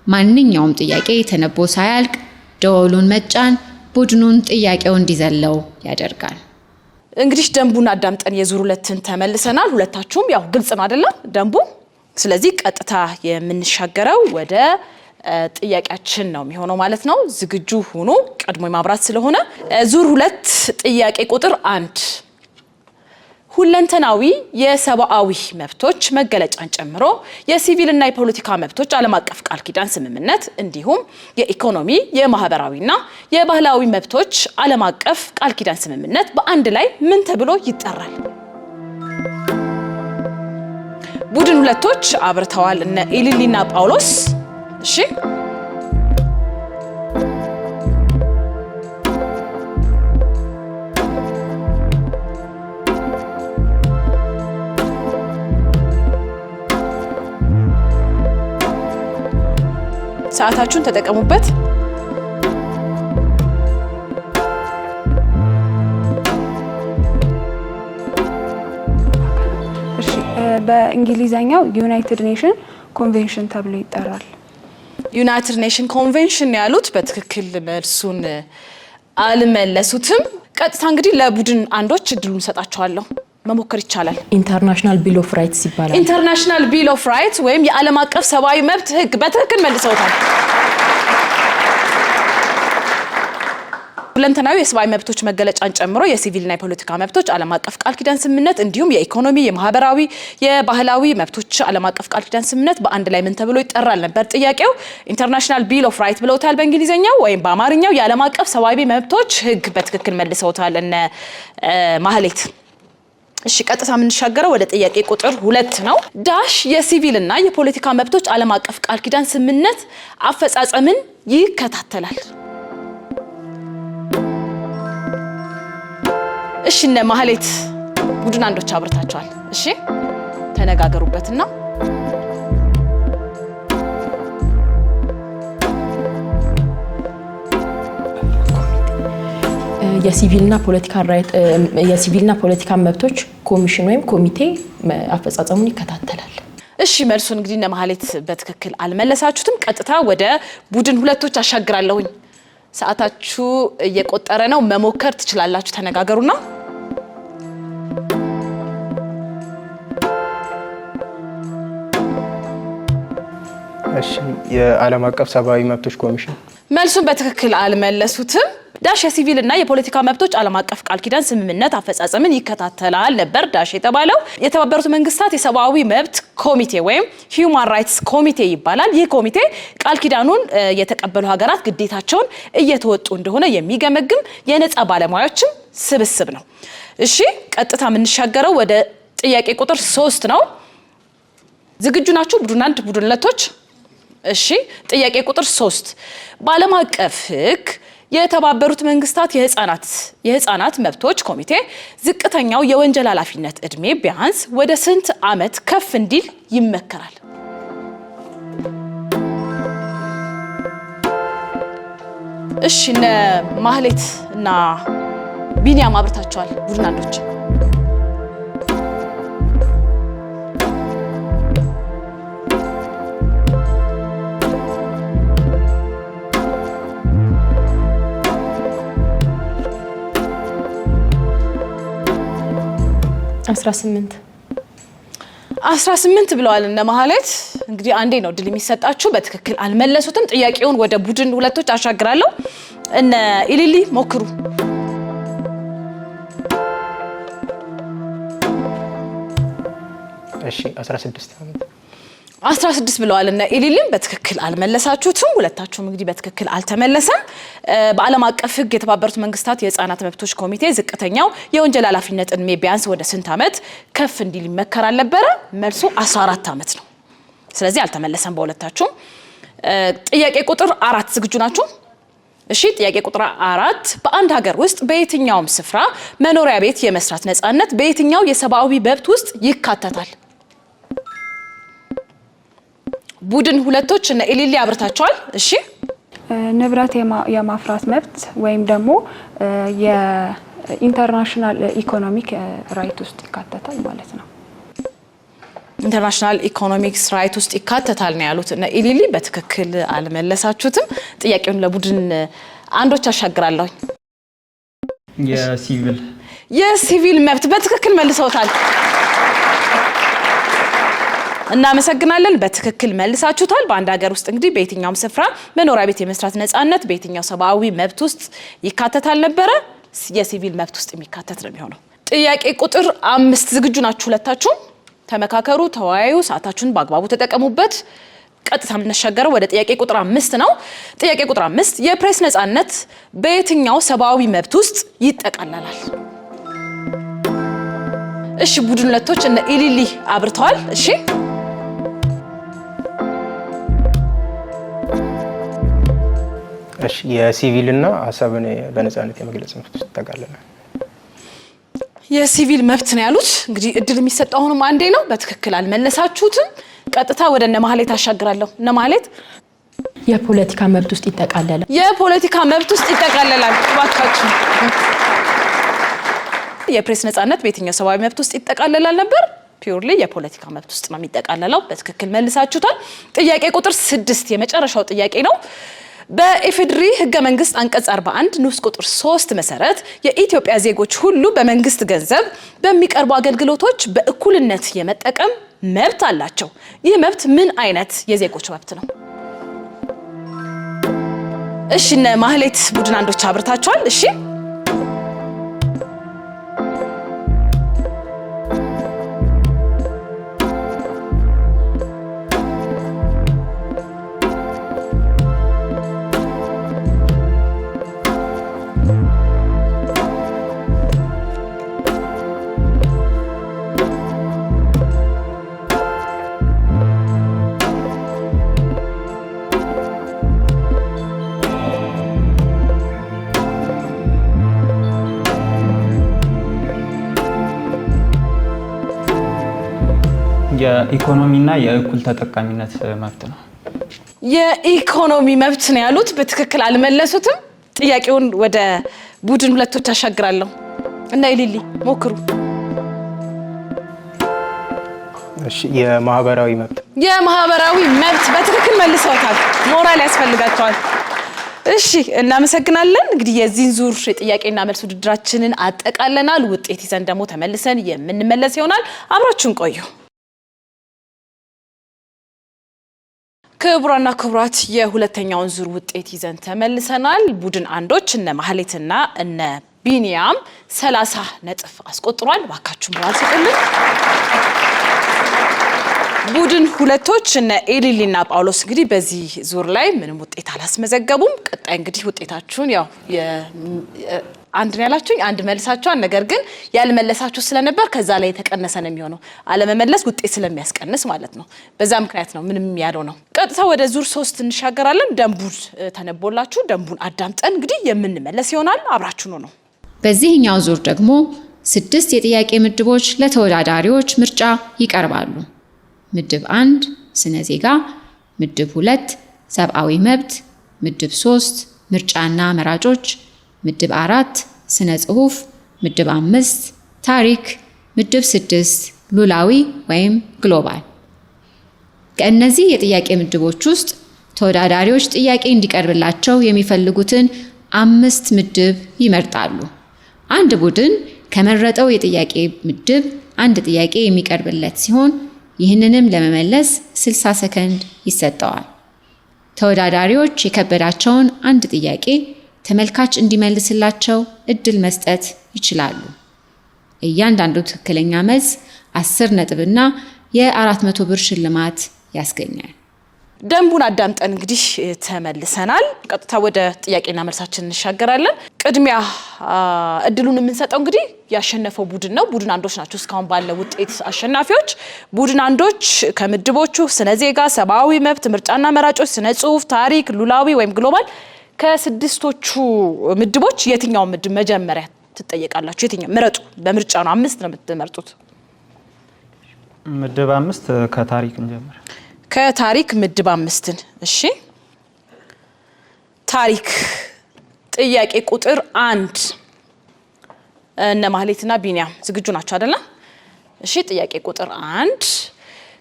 ማንኛውም ጥያቄ ተነቦ ሳያልቅ ደወሉን መጫን ቡድኑን ጥያቄው እንዲዘለው ያደርጋል። እንግዲህ ደንቡን አዳምጠን የዙር 2ን ተመልሰናል። ሁለታችሁም ያው ግልጽ ነው አይደለም ደንቡ? ስለዚህ ቀጥታ የምንሻገረው ወደ ጥያቄያችን ነው የሚሆነው ማለት ነው። ዝግጁ ሁኑ። ቀድሞ ማብራት ስለሆነ ዙር 2 ጥያቄ ቁጥር 1 ሁለንተናዊ የሰብአዊ መብቶች መገለጫን ጨምሮ የሲቪልና የፖለቲካ መብቶች ዓለም አቀፍ ቃል ኪዳን ስምምነት እንዲሁም የኢኮኖሚ የማህበራዊና የባህላዊ መብቶች ዓለም አቀፍ ቃል ኪዳን ስምምነት በአንድ ላይ ምን ተብሎ ይጠራል? ቡድን ሁለቶች አብርተዋል። እነ ኢሊሊና ጳውሎስ እሺ ሰዓታችሁን ተጠቀሙበት። እሺ በእንግሊዘኛው ዩናይትድ ኔሽን ኮንቬንሽን ተብሎ ይጠራል። ዩናይትድ ኔሽን ኮንቬንሽን ያሉት በትክክል መልሱን አልመለሱትም። ቀጥታ እንግዲህ ለቡድን አንዶች እድሉን ሰጣቸዋለሁ። መሞከር ይቻላል። ኢንተርናሽናል ቢል ኦፍ ራይትስ ይባላል። ኢንተርናሽናል ቢል ኦፍ ራይትስ ወይም የዓለም አቀፍ ሰብአዊ መብት ህግ በትክክል መልሰውታል። ሁለንተናዊ የሰብአዊ መብቶች መገለጫን ጨምሮ የሲቪልና የፖለቲካ መብቶች ዓለም አቀፍ ቃል ኪዳን ስምምነት እንዲሁም የኢኮኖሚ የማህበራዊ የባህላዊ መብቶች ዓለም አቀፍ ቃል ኪዳን ስምምነት በአንድ ላይ ምን ተብሎ ይጠራል ነበር ጥያቄው። ኢንተርናሽናል ቢል ኦፍ ራይት ብለውታል በእንግሊዘኛው፣ ወይም በአማርኛው የዓለም አቀፍ ሰብአዊ መብቶች ህግ በትክክል መልሰውታል እነ ማህሌት። እሺ ቀጥታ የምንሻገረው ወደ ጥያቄ ቁጥር 2 ነው። ዳሽ የሲቪልና የፖለቲካ መብቶች ዓለም አቀፍ ቃል ኪዳን ስምምነት አፈጻጸምን ይከታተላል። እሺ እነ ማህሌት ቡድን አንዶች አብርታቸዋል። እሺ ተነጋገሩበትና የሲቪልና ፖለቲካ መብቶች ኮሚሽን ወይም ኮሚቴ አፈጻጸሙን ይከታተላል። እሺ መልሱን እንግዲህ እነ ማህሌት በትክክል አልመለሳችሁትም። ቀጥታ ወደ ቡድን ሁለቶች አሻግራለሁኝ። ሰዓታችሁ እየቆጠረ ነው። መሞከር ትችላላችሁ። ተነጋገሩና እሺ የዓለም አቀፍ ሰብአዊ መብቶች ኮሚሽን። መልሱን በትክክል አልመለሱትም። ዳሽ የሲቪልና የፖለቲካ መብቶች ዓለም አቀፍ ቃል ኪዳን ስምምነት አፈጻጸምን ይከታተላል ነበር ዳሽ የተባለው። የተባበሩት መንግስታት የሰብአዊ መብት ኮሚቴ ወይም ሂዩማን ራይትስ ኮሚቴ ይባላል። ይህ ኮሚቴ ቃል ኪዳኑን የተቀበሉ ሀገራት ግዴታቸውን እየተወጡ እንደሆነ የሚገመግም የነጻ ባለሙያዎችም ስብስብ ነው። እሺ ቀጥታ የምንሻገረው ወደ ጥያቄ ቁጥር 3 ነው። ዝግጁ ናችሁ? ቡድን 1 ቡድን 2ቶች? እሺ ጥያቄ ቁጥር 3 በዓለም አቀፍ ህግ የተባበሩት መንግስታት የህፃናት መብቶች ኮሚቴ ዝቅተኛው የወንጀል ኃላፊነት እድሜ ቢያንስ ወደ ስንት ዓመት ከፍ እንዲል ይመከራል? እሺ እነ ማህሌት እና ቢኒያም አብርታቸዋል። ቡድን አንዶች 18 ብለዋል እነ ማህሌት። እንግዲህ አንዴ ነው ድል የሚሰጣችሁ። በትክክል አልመለሱትም። ጥያቄውን ወደ ቡድን ሁለቶች አሻግራለሁ። እነ ኢሊሊ ሞክሩ። እሺ 16 ብለዋል እነ ኢሊሊም። በትክክል አልመለሳችሁትም። ሁለታችሁም እንግዲህ በትክክል አልተመለሰም። በዓለም አቀፍ ህግ የተባበሩት መንግስታት የህፃናት መብቶች ኮሚቴ ዝቅተኛው የወንጀል ኃላፊነት እድሜ ቢያንስ ወደ ስንት ዓመት ከፍ እንዲል ይመከራል ነበረ? መልሱ 14 ዓመት ነው። ስለዚህ አልተመለሰም በሁለታችሁም። ጥያቄ ቁጥር 4 ዝግጁ ናችሁ? እሺ ጥያቄ ቁጥር 4 በአንድ ሀገር ውስጥ በየትኛውም ስፍራ መኖሪያ ቤት የመስራት ነፃነት በየትኛው የሰብአዊ መብት ውስጥ ይካተታል? ቡድን ሁለቶች እነ ኢሊሊ አብርታቸዋል። እሺ ንብረት የማፍራት መብት ወይም ደግሞ የኢንተርናሽናል ኢኮኖሚክ ራይት ውስጥ ይካተታል ማለት ነው። ኢንተርናሽናል ኢኮኖሚክስ ራይት ውስጥ ይካተታል ነው ያሉት እነ ኢሊሊ። በትክክል አልመለሳችሁትም። ጥያቄውን ለቡድን አንዶች አሻግራለሁ። የሲቪል መብት በትክክል መልሰውታል። እናመሰግናለን። በትክክል መልሳችሁታል። በአንድ ሀገር ውስጥ እንግዲህ በየትኛውም ስፍራ መኖሪያ ቤት የመስራት ነፃነት በየትኛው ሰብአዊ መብት ውስጥ ይካተታል ነበረ? የሲቪል መብት ውስጥ የሚካተት ነው የሚሆነው። ጥያቄ ቁጥር 5 ዝግጁ ናችሁ? ሁለታችሁም ተመካከሩ፣ ተወያዩ፣ ሰዓታችሁን በአግባቡ ተጠቀሙበት። ቀጥታ የምንሻገረው ወደ ጥያቄ ቁጥር 5 ነው። ጥያቄ ቁጥር 5 የፕሬስ ነፃነት በየትኛው ሰብአዊ መብት ውስጥ ይጠቃለላል? እሺ ቡድን ሁለቶች እነ ኢሊሊ አብርተዋል። እሺ የሲቪልና ሀሳብን በነፃነት የመግለጽ መብት ውስጥ ይጠቃለላል። የሲቪል መብት ነው ያሉት። እንግዲህ እድል የሚሰጠው አሁንም አንዴ ነው። በትክክል አልመለሳችሁትም። ቀጥታ ወደ እነ ማህሌት አሻግራለሁ። እነ ማህሌት የፖለቲካ መብት ውስጥ ይጠቃለላል። የፖለቲካ መብት ውስጥ ይጠቃለላል። እባካችሁ የፕሬስ ነፃነት በየትኛው ሰብአዊ መብት ውስጥ ይጠቃለላል ነበር? ፒውርሊ የፖለቲካ መብት ውስጥ ነው የሚጠቃለለው። በትክክል መልሳችሁታል። ጥያቄ ቁጥር 6 የመጨረሻው ጥያቄ ነው። በኢፌዴሪ ህገ መንግስት አንቀጽ 41 ንዑስ ቁጥር 3 መሰረት የኢትዮጵያ ዜጎች ሁሉ በመንግስት ገንዘብ በሚቀርቡ አገልግሎቶች በእኩልነት የመጠቀም መብት አላቸው። ይህ መብት ምን አይነት የዜጎች መብት ነው? እሺ እነ ማህሌት ቡድን አንዶች አብርታቸዋል። እሺ የኢኮኖሚና የእኩል ተጠቃሚነት መብት ነው። የኢኮኖሚ መብት ነው ያሉት። በትክክል አልመለሱትም። ጥያቄውን ወደ ቡድን ሁለቶች አሻግራለሁ እና ኢሊሊ ሞክሩ። እሺ የማህበራዊ መብት በትክክል መልሰውታል። ሞራል ያስፈልጋቸዋል። እሺ እናመሰግናለን። እንግዲህ የዚህን ዙር የጥያቄና መልስ ውድድራችንን አጠቃለናል። ውጤት ይዘን ደግሞ ተመልሰን የምንመለስ ይሆናል። አብራችሁን ቆዩ። ክቡራና ክቡራት የሁለተኛውን ዙር ውጤት ይዘን ተመልሰናል። ቡድን አንዶች እነ ማህሌትና እነ ቢኒያም 30 ነጥብ አስቆጥሯል። ባካችሁ ሞራል ስጡልን። ቡድን ሁለቶች እነ ኤሊሊና ጳውሎስ እንግዲህ በዚህ ዙር ላይ ምንም ውጤት አላስመዘገቡም። ቀጣይ እንግዲህ ውጤታችሁን ያው አንድ ነው ያላችሁኝ፣ አንድ መልሳችኋል። ነገር ግን ያልመለሳችሁ ስለነበር ከዛ ላይ የተቀነሰ ነው የሚሆነው። አለመመለስ ውጤት ስለሚያስቀንስ ማለት ነው። በዛ ምክንያት ነው ምንም ያለው ነው። ቀጥታ ወደ ዙር 3 እንሻገራለን። ደንቡን ተነቦላችሁ ደንቡን አዳምጠን እንግዲህ የምንመለስ ይሆናል። አብራችሁ ነው። በዚህኛው ዙር ደግሞ 6 የጥያቄ ምድቦች ለተወዳዳሪዎች ምርጫ ይቀርባሉ። ምድብ 1 ስነ ዜጋ፣ ምድብ 2 ሰብአዊ መብት፣ ምድብ 3 ምርጫና መራጮች፣ ምድብ 4 ስነ ጽሁፍ፣ ምድብ 5 ታሪክ፣ ምድብ 6 ሉላዊ ወይም ግሎባል። ከእነዚህ የጥያቄ ምድቦች ውስጥ ተወዳዳሪዎች ጥያቄ እንዲቀርብላቸው የሚፈልጉትን 5 ምድብ ይመርጣሉ። አንድ ቡድን ከመረጠው የጥያቄ ምድብ አንድ ጥያቄ የሚቀርብለት ሲሆን ይህንንም ለመመለስ 60 ሰከንድ ይሰጠዋል። ተወዳዳሪዎች የከበዳቸውን አንድ ጥያቄ ተመልካች እንዲመልስላቸው እድል መስጠት ይችላሉ። እያንዳንዱ ትክክለኛ መልስ 10 ነጥብና የ400 ብር ሽልማት ያስገኛል። ደንቡን አዳምጠን እንግዲህ ተመልሰናል። ቀጥታ ወደ ጥያቄና መልሳችን እንሻገራለን። ቅድሚያ እድሉን የምንሰጠው እንግዲህ ያሸነፈው ቡድን ነው። ቡድን አንዶች ናቸው እስካሁን ባለው ውጤት አሸናፊዎች። ቡድን አንዶች ከምድቦቹ ስነ ዜጋ፣ ሰብአዊ መብት፣ ምርጫና መራጮች፣ ስነ ጽሁፍ፣ ታሪክ፣ ሉላዊ ወይም ግሎባል ከስድስቶቹ ምድቦች የትኛው ምድብ መጀመሪያ ትጠየቃላችሁ? የትኛው ምረጡ። በምርጫ ነው። 5 ነው የምትመርጡት። ምድብ 5 ከታሪክ እንጀምር። ከታሪክ ምድብ 5ን እሺ። ታሪክ ጥያቄ ቁጥር 1 እነ ማህሌትና ቢኒያም ዝግጁ ናቸው አይደለ? እሺ ጥያቄ ቁጥር 1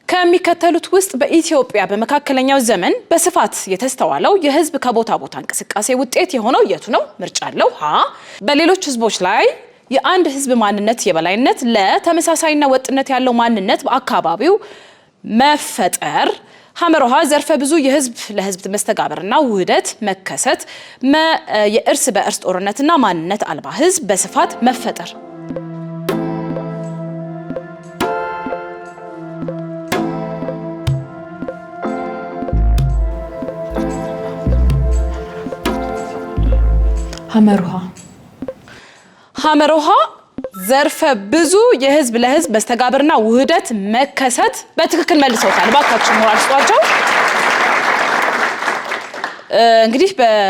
ከሚከተሉት ውስጥ በኢትዮጵያ በመካከለኛው ዘመን በስፋት የተስተዋለው የህዝብ ከቦታ ቦታ እንቅስቃሴ ውጤት የሆነው የቱ ነው? ምርጫ አለው። ሀ በሌሎች ህዝቦች ላይ የአንድ ህዝብ ማንነት የበላይነት፣ ለተመሳሳይና ወጥነት ያለው ማንነት በአካባቢው መፈጠር፣ ሐመሮሃ ዘርፈ ብዙ የህዝብ ለህዝብ መስተጋብርና ውህደት መከሰት፣ የእርስ በእርስ ጦርነትና ማንነት አልባ ህዝብ በስፋት መፈጠር። ሐመሮሃ ዘርፈ ብዙ የህዝብ ለህዝብ መስተጋብርና ውህደት መከሰት በትክክል መልሰውታል። ባካችሁ ሞራል ስጧቸው። እንግዲህ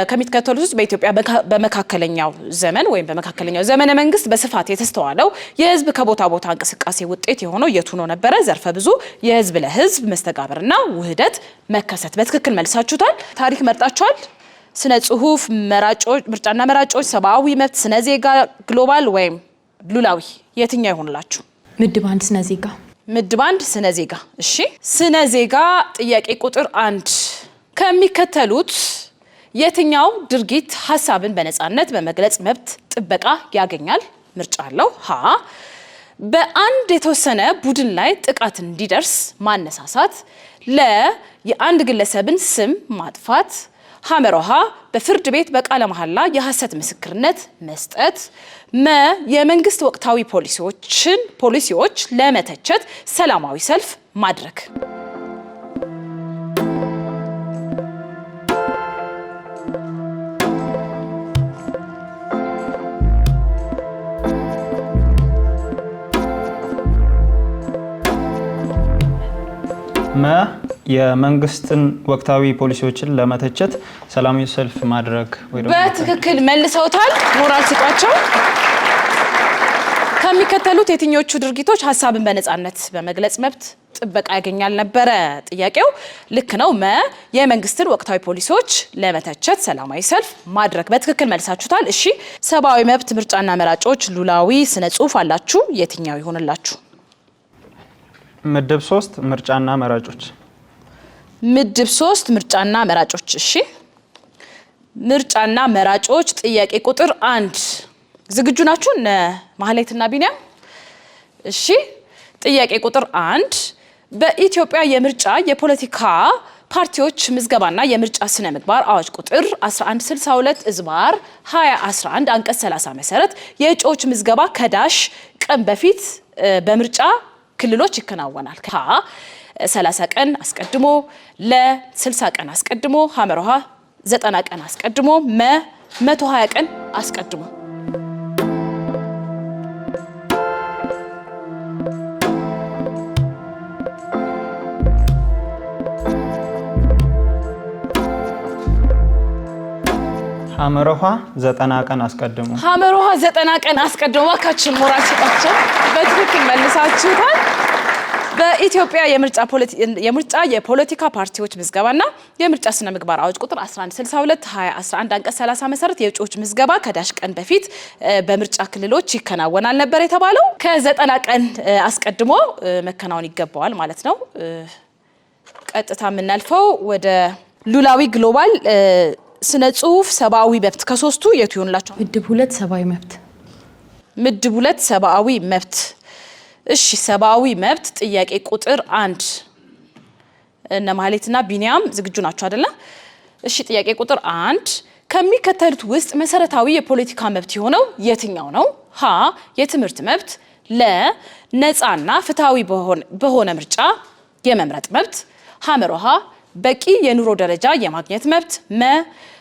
ከሚከተሉት ውስጥ በኢትዮጵያ በመካከለኛው ዘመን ወይም በመካከለኛው ዘመነ መንግስት በስፋት የተስተዋለው የህዝብ ከቦታ ቦታ እንቅስቃሴ ውጤት የሆነው የቱ ነው ነበረ? ዘርፈ ብዙ የህዝብ ለህዝብ መስተጋብርና ውህደት መከሰት። በትክክል መልሳችሁታል። ታሪክ መርጣችኋል። ስነ ጽሁፍ፣ መራጮች፣ ምርጫና መራጮች፣ ሰብአዊ መብት፣ ስነ ዜጋ፣ ግሎባል ወይም ሉላዊ የትኛው ይሆንላችሁ? ምድብ 1 ስነ ዜጋ። ምድብ 1 ስነ ዜጋ። እሺ ስነ ዜጋ ጥያቄ ቁጥር 1 ከሚከተሉት የትኛው ድርጊት ሀሳብን በነፃነት በመግለጽ መብት ጥበቃ ያገኛል? ምርጫ አለው። ሀ በአንድ የተወሰነ ቡድን ላይ ጥቃት እንዲደርስ ማነሳሳት፣ ለ የአንድ ግለሰብን ስም ማጥፋት፣ ሐመሮሃ በፍርድ ቤት በቃለ መሐላ የሐሰት ምስክርነት መስጠት፣ መ የመንግስት ወቅታዊ ፖሊሲዎች ለመተቸት ሰላማዊ ሰልፍ ማድረግ። መ የመንግስትን ወቅታዊ ፖሊሲዎችን ለመተቸት ሰላማዊ ሰልፍ ማድረግ። በትክክል መልሰውታል። ሞራል ስጧቸው። ከሚከተሉት የትኞቹ ድርጊቶች ሀሳብን በነፃነት በመግለጽ መብት ጥበቃ ያገኛል ነበረ ጥያቄው። ልክ ነው። መ የመንግስትን ወቅታዊ ፖሊሲዎች ለመተቸት ሰላማዊ ሰልፍ ማድረግ። በትክክል መልሳችሁታል። እሺ ሰብአዊ መብት፣ ምርጫና መራጮች፣ ሉላዊ ስነ ጽሁፍ አላችሁ። የትኛው ይሆንላችሁ? ምድብ 3 ምርጫና መራጮች። ምድብ 3 ምርጫና መራጮች። እሺ ምርጫና መራጮች ጥያቄ ቁጥር 1 ዝግጁ ናችሁ? እነ ማህሌትና ቢኒያም? እሺ ጥያቄ ቁጥር 1 በኢትዮጵያ የምርጫ የፖለቲካ ፓርቲዎች ምዝገባና የምርጫ ስነ ምግባር አዋጅ ቁጥር 1162 ዝባር 2011 አንቀጽ 30 መሰረት የእጩዎች ምዝገባ ከዳሽ ቀን በፊት በምርጫ ክልሎች ይከናወናል። ሀ 30 ቀን አስቀድሞ፣ ለ 60 ቀን አስቀድሞ፣ ሐመርሃ 90 ቀን አስቀድሞ፣ መ 120 ቀን አስቀድሞ። ሐመርሃ 90 ቀን አስቀድሞ። ሐመርሃ 90 ቀን አስቀድሞ። እባካችን ሞራል ስጣቸው። በትክክል መልሳችሁታል። በኢትዮጵያ የምርጫ የፖለቲካ ፓርቲዎች ምዝገባና የምርጫ ስነ ምግባር አዋጅ ቁጥር 1162 2011 አንቀጽ 30 መሰረት የእጩዎች ምዝገባ ከዳሽ ቀን በፊት በምርጫ ክልሎች ይከናወናል ነበር የተባለው። ከ90 ቀን አስቀድሞ መከናወን ይገባዋል ማለት ነው። ቀጥታ የምናልፈው ወደ ሉላዊ ግሎባል ስነ ጽሁፍ ሰብአዊ መብት ከሶስቱ የቱ ይሆንላችሁ? ምድብ 2 ሰብአዊ መብት። ምድብ 2 ሰብአዊ መብት። እሺ ሰብአዊ መብት ጥያቄ ቁጥር 1 እነ ማህሌትና ቢኒያም ዝግጁ ናችሁ አይደለ? እሺ ጥያቄ ቁጥር 1 ከሚከተሉት ውስጥ መሰረታዊ የፖለቲካ መብት የሆነው የትኛው ነው? ሀ የትምህርት መብት፣ ለ ነፃና ፍትሃዊ በሆነ ምርጫ የመምረጥ መብት፣ ሐመርሃ በቂ የኑሮ ደረጃ የማግኘት መብት፣ መ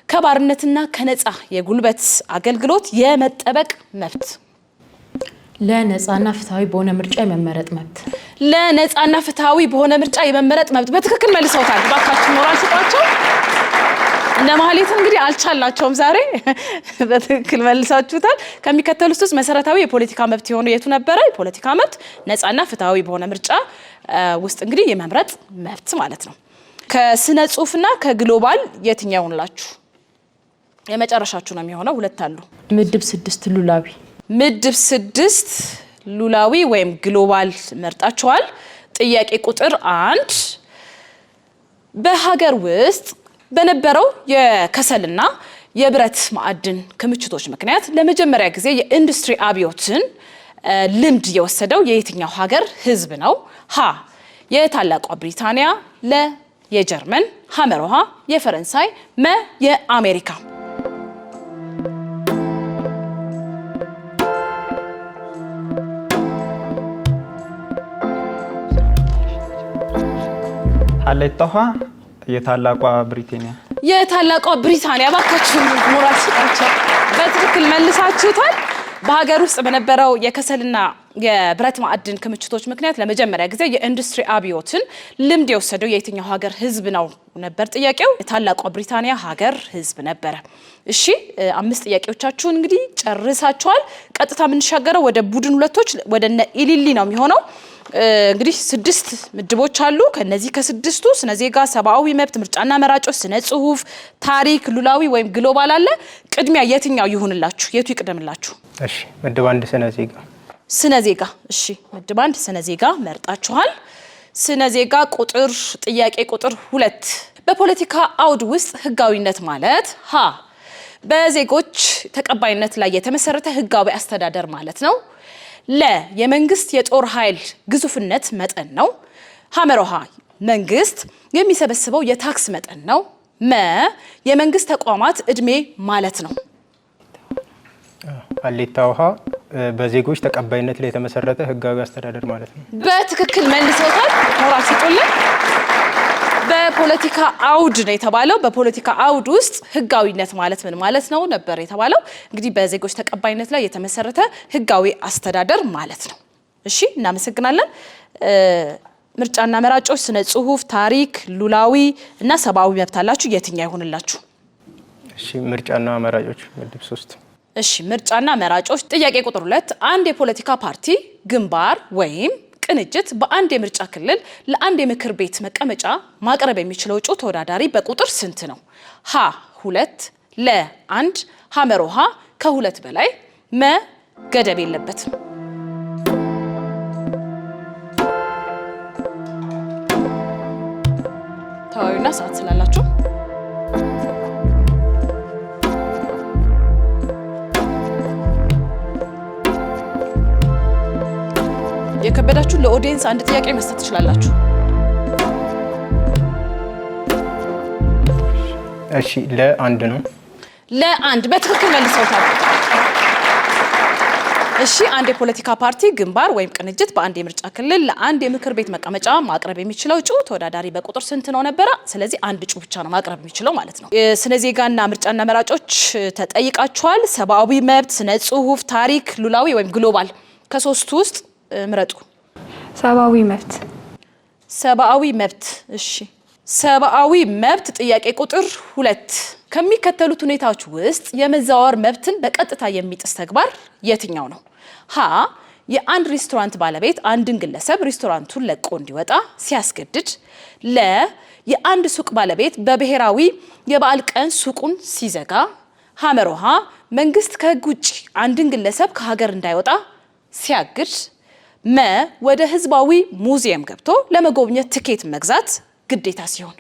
ከባርነትና ከነፃ የጉልበት አገልግሎት የመጠበቅ መብት። ለነፃና ፍትሃዊ በሆነ ምርጫ የመመረጥ መብት። ለነፃና ፍትሃዊ በሆነ ምርጫ የመመረጥ መብት በትክክል መልሰውታል። ባካችሁ ሞራል ስጧቸው። እነ ማህሌት እንግዲህ አልቻልናቸውም ዛሬ። በትክክል መልሳችሁታል። ከሚከተሉት ውስጥ መሰረታዊ የፖለቲካ መብት የሆነው የቱ ነበረ? የፖለቲካ መብት ነፃና ፍትሃዊ በሆነ ምርጫ ውስጥ እንግዲህ የመምረጥ መብት ማለት ነው። ከስነ ጽሁፍና ከግሎባል የትኛው ይሆንላችሁ? የመጨረሻችሁ ነው የሚሆነው። ሁለት አሉ። ምድብ 6 ሉላዊ። ምድብ 6 ሉላዊ ወይም ግሎባል መርጣችኋል። ጥያቄ ቁጥር 1 በሀገር ውስጥ በነበረው የከሰልና የብረት ማዕድን ክምችቶች ምክንያት ለመጀመሪያ ጊዜ የኢንዱስትሪ አብዮትን ልምድ የወሰደው የየትኛው ሀገር ህዝብ ነው? ሀ የታላቋ ብሪታንያ፣ ለ የጀርመን፣ ሐመርሃ የፈረንሳይ፣ መ የአሜሪካ። ሀሌታዋ የታላቋ ብሪታንያ። የታላቋ ብሪታንያ። ባካችሁ ሞራል ስጣቸው። በትክክል መልሳችሁታል። በሀገር ውስጥ በነበረው የከሰልና የብረት ማዕድን ክምችቶች ምክንያት ለመጀመሪያ ጊዜ የኢንዱስትሪ አብዮትን ልምድ የወሰደው የየትኛው ሀገር ህዝብ ነው ነበር ጥያቄው። የታላቋ ብሪታንያ ሀገር ህዝብ ነበረ። እሺ 5 ጥያቄዎቻችሁን እንግዲህ ጨርሳችኋል። ቀጥታ የምንሻገረው ወደ ቡድን ሁለቶች ወደ እነ ኢሊሊ ነው የሚሆነው። እንግዲህ 6 ምድቦች አሉ። ከነዚህ ከ6ቱ ስነ ዜጋ፣ ሰብአዊ መብት፣ ምርጫና መራጮች፣ ስነ ጽሁፍ፣ ታሪክ፣ ሉላዊ ወይም ግሎባል አለ። ቅድሚያ የትኛው ይሁንላችሁ? የቱ ይቅደምላችሁ? እሺ ምድብ 1 ስነ ዜጋ። ስነ ዜጋ። እሺ ምድብ 1 ስነ ዜጋ መርጣችኋል። ስነ ዜጋ ቁጥር ጥያቄ ቁጥር 2 በፖለቲካ አውድ ውስጥ ህጋዊነት ማለት ሀ በዜጎች ተቀባይነት ላይ የተመሰረተ ህጋዊ አስተዳደር ማለት ነው። ለ የመንግስት የጦር ኃይል ግዙፍነት መጠን ነው። ሐመርሃ መንግስት የሚሰበስበው የታክስ መጠን ነው። መ የመንግስት ተቋማት እድሜ ማለት ነው። ሀሌታ ውሃ በዜጎች ተቀባይነት ላይ የተመሰረተ ህጋዊ አስተዳደር ማለት ነው። በትክክል መልሰውታል። ሞራል ስጡልን። በፖለቲካ አውድ ነው የተባለው። በፖለቲካ አውድ ውስጥ ህጋዊነት ማለት ምን ማለት ነው ነበር የተባለው። እንግዲህ በዜጎች ተቀባይነት ላይ የተመሰረተ ህጋዊ አስተዳደር ማለት ነው። እሺ እናመሰግናለን። ምርጫና መራጮች፣ ስነ ጽሁፍ፣ ታሪክ፣ ሉላዊ እና ሰብአዊ መብት አላችሁ። የትኛው ይሆንላችሁ? እሺ ምርጫና መራጮች ምድብ 3። እሺ ምርጫና መራጮች ጥያቄ ቁጥር 2 አንድ የፖለቲካ ፓርቲ ግንባር ወይም ቅንጅት በአንድ የምርጫ ክልል ለአንድ የምክር ቤት መቀመጫ ማቅረብ የሚችለው እጩ ተወዳዳሪ በቁጥር ስንት ነው? ሀ 2 ለ 1 ሐመሮሃ ከ2 በላይ መ ገደብ የለበትም። ታዋዩና ሰዓት ስላላችሁ የከበዳችሁ ለኦዲየንስ አንድ ጥያቄ መስጠት ትችላላችሁ። እሺ ለአንድ ነው። ለአንድ በትክክል መልሰውታል። እሺ አንድ የፖለቲካ ፓርቲ ግንባር ወይም ቅንጅት በአንድ የምርጫ ክልል ለአንድ የምክር ቤት መቀመጫ ማቅረብ የሚችለው እጩ ተወዳዳሪ በቁጥር ስንት ነው ነበረ? ስለዚህ አንድ እጩ ብቻ ነው ማቅረብ የሚችለው ማለት ነው። ስነ ዜጋና ምርጫና መራጮች ተጠይቃችኋል። ሰብአዊ መብት፣ ስነ ጽሁፍ፣ ታሪክ፣ ሉላዊ ወይም ግሎባል ከሶስቱ ውስጥ ምረጡ። ሰብአዊ መብት። ሰብአዊ መብት። እሺ ሰብአዊ መብት ጥያቄ ቁጥር 2 ከሚከተሉት ሁኔታዎች ውስጥ የመዘዋወር መብትን በቀጥታ የሚጥስ ተግባር የትኛው ነው? ሀ የአንድ ሬስቶራንት ባለቤት አንድን ግለሰብ ሬስቶራንቱን ለቆ እንዲወጣ ሲያስገድድ፣ ለ የአንድ ሱቅ ባለቤት በብሔራዊ የበዓል ቀን ሱቁን ሲዘጋ፣ ሐመሮሃ መንግስት ከህግ ውጭ አንድን ግለሰብ ከሀገር እንዳይወጣ ሲያግድ፣ መ ወደ ህዝባዊ ሙዚየም ገብቶ ለመጎብኘት ትኬት መግዛት ግዴታ ሲሆን።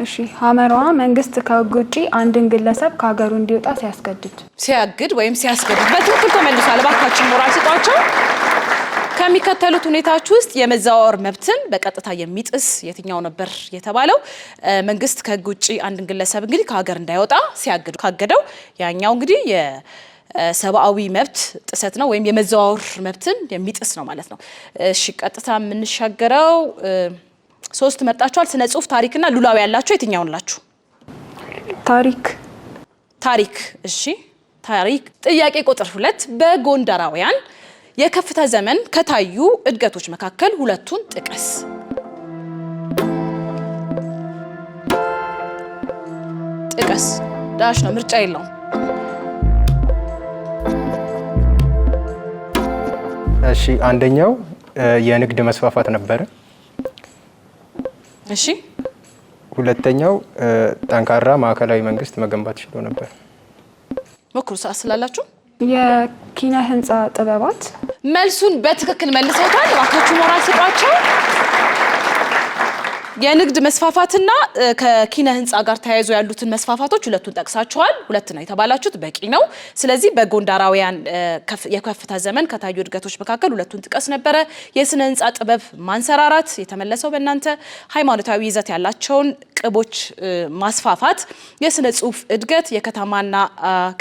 እሺ ሐመሮሃ መንግስት ከህግ ውጪ አንድን ግለሰብ ከሀገሩ እንዲወጣ ሲያግድ ወይም ሲያስገድድ በትክክል ተመልሷል። እባካችን ሞራል ስጧቸው። ከሚከተሉት ሁኔታዎች ውስጥ የመዘዋወር መብትን በቀጥታ የሚጥስ የትኛው ነበር የተባለው? መንግስት ከህግ ውጪ አንድን ግለሰብ እንግዲህ ከሀገር እንዳይወጣ ሲያግድ ካገደው ያኛው እንግዲህ የሰብአዊ መብት ጥሰት ነው ወይም የመዘዋወር መብትን የሚጥስ ነው ማለት ነው። እሺ ቀጥታ የምንሻገረው 3 መርጣችኋል። ስነ ጽሁፍ፣ ታሪክና ሉላዊ ያላችሁ የትኛውን ላችሁ? ታሪክ። እሺ ታሪክ ጥያቄ ቁጥር 2 በጎንደራውያን የከፍታ ዘመን ከታዩ እድገቶች መካከል ሁለቱን ጥቀስ። ዳሽ ነው፣ ምርጫ የለውም። እሺ አንደኛው የንግድ መስፋፋት ነበረ። እሺ ሁለተኛው ጠንካራ ማዕከላዊ መንግስት መገንባት ችሎ ነበር። ሞክሩ ሰዓት ስላላችሁ። የኪነ ህንፃ ጥበባት። መልሱን በትክክል መልሰውታል። እባካችሁ ሞራል ስጧቸው። የንግድ መስፋፋትና ከኪነ ህንፃ ጋር ተያይዞ ያሉትን መስፋፋቶች ሁለቱን ጠቅሳችኋል። 2 ነው የተባላችሁት፣ በቂ ነው። ስለዚህ በጎንደራውያን የከፍታ ዘመን ከታዩ እድገቶች መካከል ሁለቱን ጥቀስ ነበረ። የስነ ህንፃ ጥበብ ማንሰራራት የተመለሰው በእናንተ፣ ሃይማኖታዊ ይዘት ያላቸውን ቅቦች ማስፋፋት፣ የስነ ጽሁፍ እድገት፣ የከተማና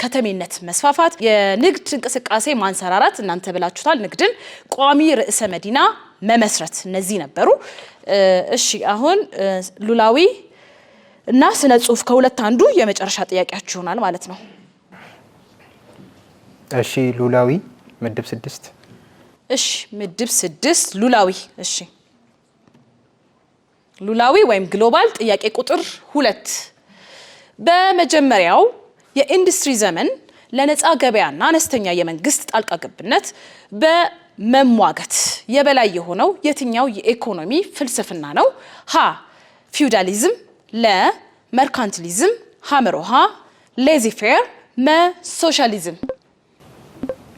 ከተሜነት መስፋፋት፣ የንግድ እንቅስቃሴ ማንሰራራት እናንተ ብላችሁታል። ንግድን ቋሚ ርዕሰ መዲና መመስረት፣ እነዚህ ነበሩ። እሺ አሁን ሉላዊ እና ስነ ጽሁፍ ከሁለት አንዱ የመጨረሻ ጥያቄያችሁ ይሆናል ማለት ነው። እሺ ሉላዊ ምድብ 6። እሺ ምድብ 6 ሉላዊ። እሺ ሉላዊ ወይም ግሎባል ጥያቄ ቁጥር 2 በመጀመሪያው የኢንዱስትሪ ዘመን ለነፃ ገበያና አነስተኛ የመንግስት ጣልቃ ገብነት በመሟገት የበላይ የሆነው የትኛው የኢኮኖሚ ፍልስፍና ነው? ሀ ፊውዳሊዝም፣ ለ መርካንቲሊዝም፣ ሐመሮሃ ሌዚፌር፣ መ ሶሻሊዝም።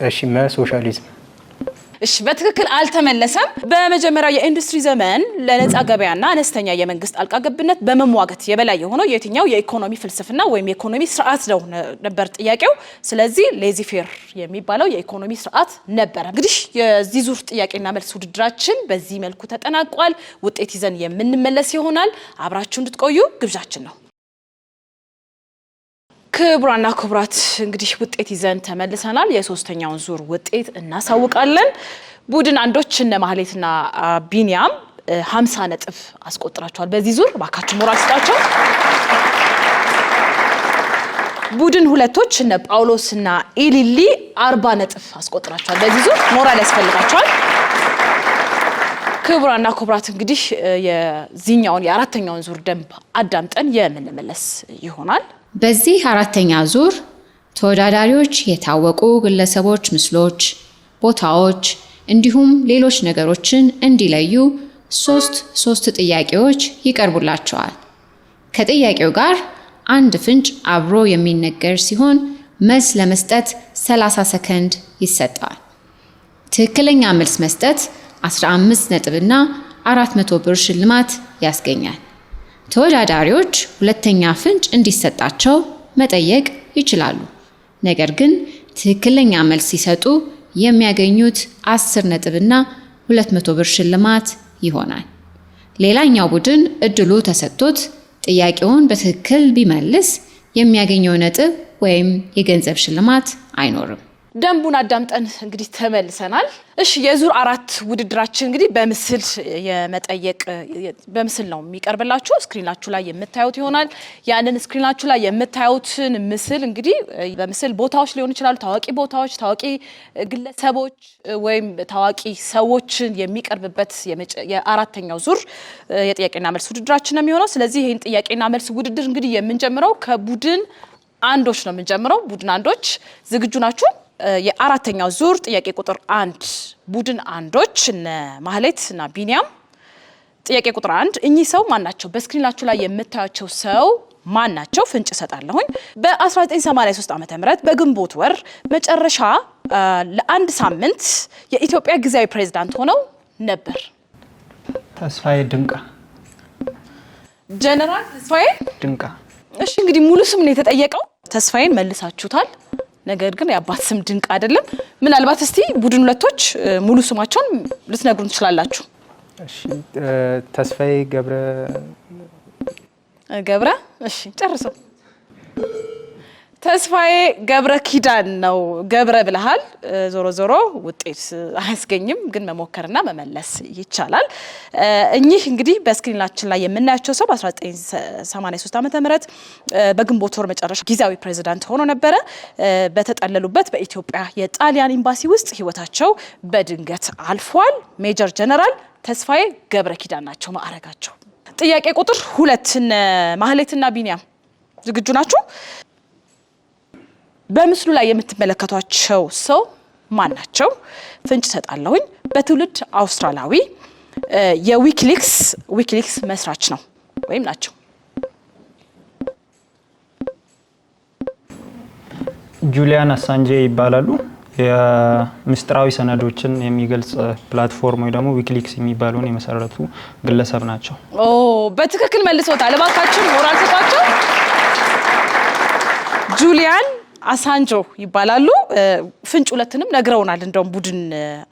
እሺ መ ሶሻሊዝም። እሺ በትክክል አልተመለሰም። በመጀመሪያው የኢንዱስትሪ ዘመን ለነፃ ገበያና አነስተኛ የመንግስት ጣልቃ ገብነት በመሟገት የበላይ የሆነው የትኛው የኢኮኖሚ ፍልስፍና ወይም የኢኮኖሚ ስርዓት ነው ነበር ጥያቄው። ስለዚህ ሌዚፌር የሚባለው የኢኮኖሚ ስርዓት ነበረ። እንግዲህ የዚህ ዙር ጥያቄና መልስ ውድድራችን በዚህ መልኩ ተጠናቋል። ውጤት ይዘን የምንመለስ ይሆናል። አብራችሁ እንድትቆዩ ግብዣችን ነው። ክቡራና ክቡራት እንግዲህ ውጤት ይዘን ተመልሰናል። የሶስተኛውን ዙር ውጤት እናሳውቃለን። ቡድን አንዶች እነ ማህሌትና ቢኒያም 50 ነጥብ አስቆጥራቸዋል። በዚህ ዙር ባካችሁ ሞራል ስጣቸው። ቡድን ሁለቶች እነ ጳውሎስና ኢሊሊ 40 ነጥብ አስቆጥራቸዋል። በዚህ ዙር ሞራል ያስፈልጋቸዋል። ክቡራና ክቡራት እንግዲህ የዚህኛውን የአራተኛውን ዙር ደንብ አዳምጠን የምንመለስ ይሆናል። በዚህ አራተኛ ዙር ተወዳዳሪዎች የታወቁ ግለሰቦች ምስሎች፣ ቦታዎች፣ እንዲሁም ሌሎች ነገሮችን እንዲለዩ ሶስት ጥያቄዎች ይቀርቡላቸዋል። ከጥያቄው ጋር አንድ ፍንጭ አብሮ የሚነገር ሲሆን መልስ ለመስጠት 30 ሰከንድ ይሰጣል። ትክክለኛ መልስ መስጠት 15 ነጥብና 400 ብር ሽልማት ያስገኛል። ተወዳዳሪዎች ሁለተኛ ፍንጭ እንዲሰጣቸው መጠየቅ ይችላሉ። ነገር ግን ትክክለኛ መልስ ሲሰጡ የሚያገኙት 10 ነጥብና 200 ብር ሽልማት ይሆናል። ሌላኛው ቡድን እድሉ ተሰጥቶት ጥያቄውን በትክክል ቢመልስ የሚያገኘው ነጥብ ወይም የገንዘብ ሽልማት አይኖርም። ደንቡን አዳምጠን እንግዲህ ተመልሰናል። እሺ የዙር 4 ውድድራችን እንግዲህ በምስል የመጠየቅ በምስል ነው የሚቀርብላችሁ። ስክሪናችሁ ላይ የምታዩት ይሆናል። ያንን ስክሪናችሁ ላይ የምታዩትን ምስል እንግዲህ በምስል ቦታዎች ሊሆኑ ይችላሉ፣ ታዋቂ ቦታዎች፣ ታዋቂ ግለሰቦች ወይም ታዋቂ ሰዎችን የሚቀርብበት የአራተኛው ዙር የጥያቄና መልስ ውድድራችን ነው የሚሆነው። ስለዚህ ይሄን ጥያቄና መልስ ውድድር እንግዲህ የምንጀምረው ከቡድን አንዶች ነው የምንጀምረው። ቡድን አንዶች ዝግጁ ናችሁ? የአራተኛው ዙር ጥያቄ ቁጥር 1 ቡድን አንዶች እነ ማህሌት እና ቢኒያም። ጥያቄ ቁጥር 1 እኚህ ሰው ማን ናቸው? በስክሪናችሁ ላይ የምታዩቸው ሰው ማን ናቸው? ፍንጭ እሰጣለሁኝ። በ1983 ዓ.ም በግንቦት ወር መጨረሻ ለአንድ ሳምንት የኢትዮጵያ ጊዜያዊ ፕሬዝዳንት ሆነው ነበር። ተስፋዬ ድንቃ። ጀነራል ተስፋዬ ድንቃ። እሺ እንግዲህ ሙሉ ስም ነው የተጠየቀው። ተስፋዬን መልሳችሁታል። ነገር ግን የአባት ስም ድንቅ አይደለም። ምናልባት እስቲ ቡድን ሁለቶች ሙሉ ስማቸውን ልትነግሩን ትችላላችሁ? እሺ ተስፋዬ ገብረ እሺ ጨርሰው። ተስፋዬ ገብረ ኪዳን ነው። ገብረ ብለሃል። ዞሮ ዞሮ ውጤት አያስገኝም፣ ግን መሞከርና መመለስ ይቻላል። እኚህ እንግዲህ በስክሪናችን ላይ የምናያቸው ሰው በ1983 ዓ.ም በግንቦት ወር መጨረሻ ጊዜያዊ ፕሬዝዳንት ሆኖ ነበረ። በተጠለሉበት በኢትዮጵያ የጣሊያን ኤምባሲ ውስጥ ህይወታቸው በድንገት አልፏል። ሜጀር ጀነራል ተስፋዬ ገብረ ኪዳን ናቸው ማዕረጋቸው። ጥያቄ ቁጥር 2 ማህሌትና ቢኒያም ዝግጁ ናችሁ? በምስሉ ላይ የምትመለከቷቸው ሰው ማን ናቸው? ፍንጭ ሰጣለሁኝ። በትውልድ አውስትራሊያዊ የዊኪሊክስ መስራች ነው ወይም ናቸው። ጁሊያን አሳንጄ ይባላሉ። የምስጢራዊ ሰነዶችን የሚገልጽ ፕላትፎርም ወይ ደግሞ ዊኪሊክስ የሚባለውን የመሰረቱ ግለሰብ ናቸው። በትክክል መልሶታል። እባካችሁ ሞራል ሰጣቸው። ጁሊያን አሳንጆ ይባላሉ። ፍንጭ ሁለትንም ነግረውናል። እንደውም ቡድን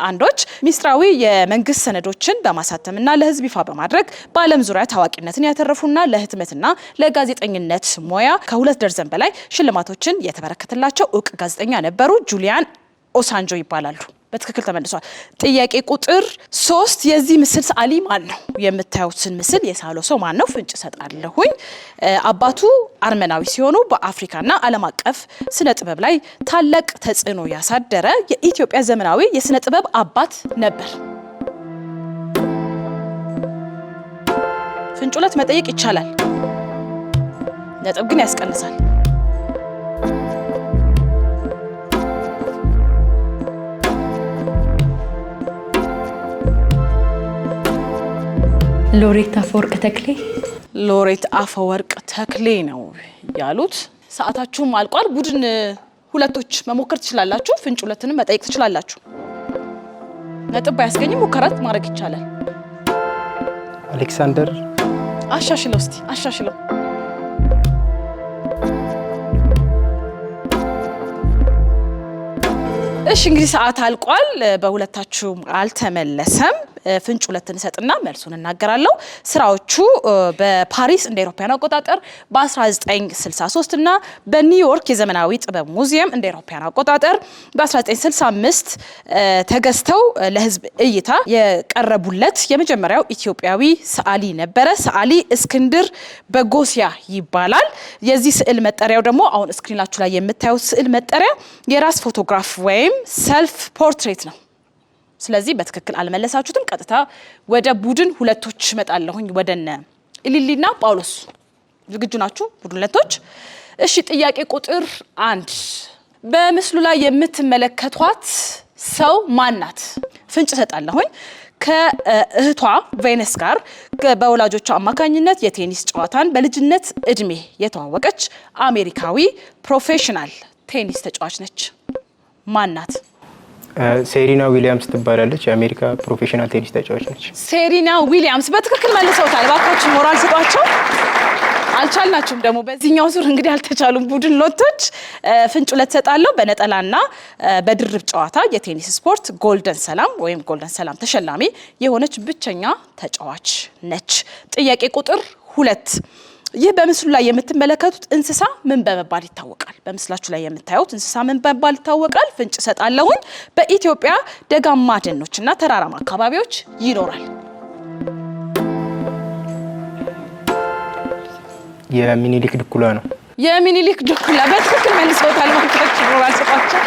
አንዶች ሚስጥራዊ የመንግስት ሰነዶችን በማሳተምና ለህዝብ ይፋ በማድረግ በዓለም ዙሪያ ታዋቂነትን ያተረፉና ለህትመትና ለጋዜጠኝነት ሙያ ከ2 ደርዘን በላይ ሽልማቶችን የተበረከተላቸው እውቅ ጋዜጠኛ ነበሩ። ጁሊያን ኦሳንጆ ይባላሉ። በትክክል ተመልሷል። ጥያቄ ቁጥር 3 የዚህ ምስል ሰዓሊ ማን ነው? የምታዩትን ምስል የሳለው ሰው ማን ነው? ፍንጭ ሰጣለሁኝ። አባቱ አርመናዊ ሲሆኑ በአፍሪካና ዓለም አቀፍ ስነ ጥበብ ላይ ታላቅ ተጽዕኖ ያሳደረ የኢትዮጵያ ዘመናዊ የስነ ጥበብ አባት ነበር። ፍንጭ ሁለት መጠየቅ ይቻላል፣ ነጥብ ግን ያስቀንሳል። ሎሬት አፈወርቅ ተክሌ። ሎሬት አፈወርቅ ተክሌ ነው ያሉት። ሰዓታችሁም አልቋል። ቡድን ሁለቶች መሞከር ትችላላችሁ። ፍንጭ ሁለትንም መጠየቅ ትችላላችሁ። ነጥብ ባያስገኝም ሙከራት ማድረግ ይቻላል። አሌክሳንደር። አሻሽለው እስቲ አሻሽለው። እሺ እንግዲህ ሰዓት አልቋል። በሁለታችሁም አልተመለሰም። ፍንጭ ሁለትን ሰጥና መልሱን እናገራለሁ። ስራዎቹ በፓሪስ እንደ አውሮፓውያን አቆጣጠር በ1963 እና በኒውዮርክ የዘመናዊ ጥበብ ሙዚየም እንደ አውሮፓውያን አቆጣጠር በ1965 ተገዝተው ለህዝብ እይታ የቀረቡለት የመጀመሪያው ኢትዮጵያዊ ሰዓሊ ነበረ። ሰዓሊ እስክንድር በጎሲያ ይባላል። የዚህ ስዕል መጠሪያው ደግሞ አሁን ስክሪናችሁ ላይ የምታዩት ስዕል መጠሪያ የራስ ፎቶግራፍ ወይም ሰልፍ ፖርትሬት ነው። ስለዚህ በትክክል አልመለሳችሁትም። ቀጥታ ወደ ቡድን ሁለቶች እመጣለሁኝ። ወደነ ኢሊሊና ጳውሎስ ዝግጁ ናችሁ? ቡድን ሁለቶች። እሺ ጥያቄ ቁጥር 1 በምስሉ ላይ የምትመለከቷት ሰው ማን ናት? ፍንጭ ሰጣለሁኝ። ከእህቷ ቬነስ ጋር በወላጆቿ አማካኝነት የቴኒስ ጨዋታን በልጅነት እድሜ የተዋወቀች አሜሪካዊ ፕሮፌሽናል ቴኒስ ተጫዋች ነች። ማናት? ሴሪና ዊሊያምስ ትባላለች። የአሜሪካ ፕሮፌሽናል ቴኒስ ተጫዋች ነች። ሴሪና ዊሊያምስ በትክክል መልሰውታል። እባካችሁ ሞራል ስጧቸው። አልቻልናችሁም ደግሞ በዚህኛው ዙር እንግዲህ አልተቻሉም። ቡድን ሎቶች ፍንጭ ለተሰጣለው በነጠላና በድርብ ጨዋታ የቴኒስ ስፖርት ጎልደን ሰላም ወይም ጎልደን ሰላም ተሸላሚ የሆነች ብቸኛ ተጫዋች ነች። ጥያቄ ቁጥር 2 ይህ በምስሉ ላይ የምትመለከቱት እንስሳ ምን በመባል ይታወቃል? በምስላችሁ ላይ የምታዩት እንስሳ ምን በመባል ይታወቃል? ፍንጭ ሰጣለሁኝ። በኢትዮጵያ ደጋማ ደኖችና ተራራማ አካባቢዎች ይኖራል። የሚኒሊክ ድኩላ ነው። የሚኒሊክ ድኩላ በትክክል መልሰውታል። ማለት ነው ራሳቸው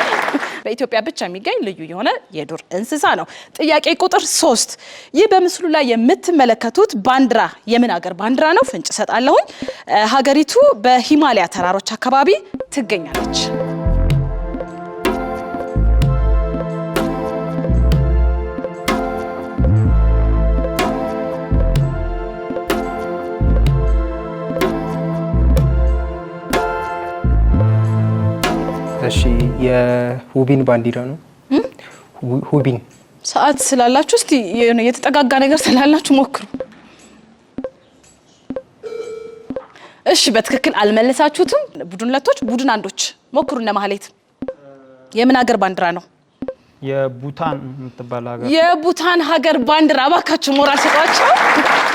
በኢትዮጵያ ብቻ የሚገኝ ልዩ የሆነ የዱር እንስሳ ነው። ጥያቄ ቁጥር 3 ይህ በምስሉ ላይ የምትመለከቱት ባንዲራ የምን ሀገር ባንዲራ ነው? ፍንጭ ሰጣለሁኝ። ሀገሪቱ በሂማሊያ ተራሮች አካባቢ ትገኛለች። እሺ የሁቢን ባንዲራ ነው። ሁቢን ሰዓት ስላላችሁ እስቲ የተጠጋጋ ነገር ስላላችሁ ሞክሩ። እሺ በትክክል አልመለሳችሁትም። ቡድን ሁለቶች፣ ቡድን አንዶች ሞክሩ። ለማህሌት የምን ሀገር ባንዲራ ነው? የቡታን የምትባል ሀገር። የቡታን ሀገር ባንዲራ። እባካችሁ ሞራል ሰጧቸው።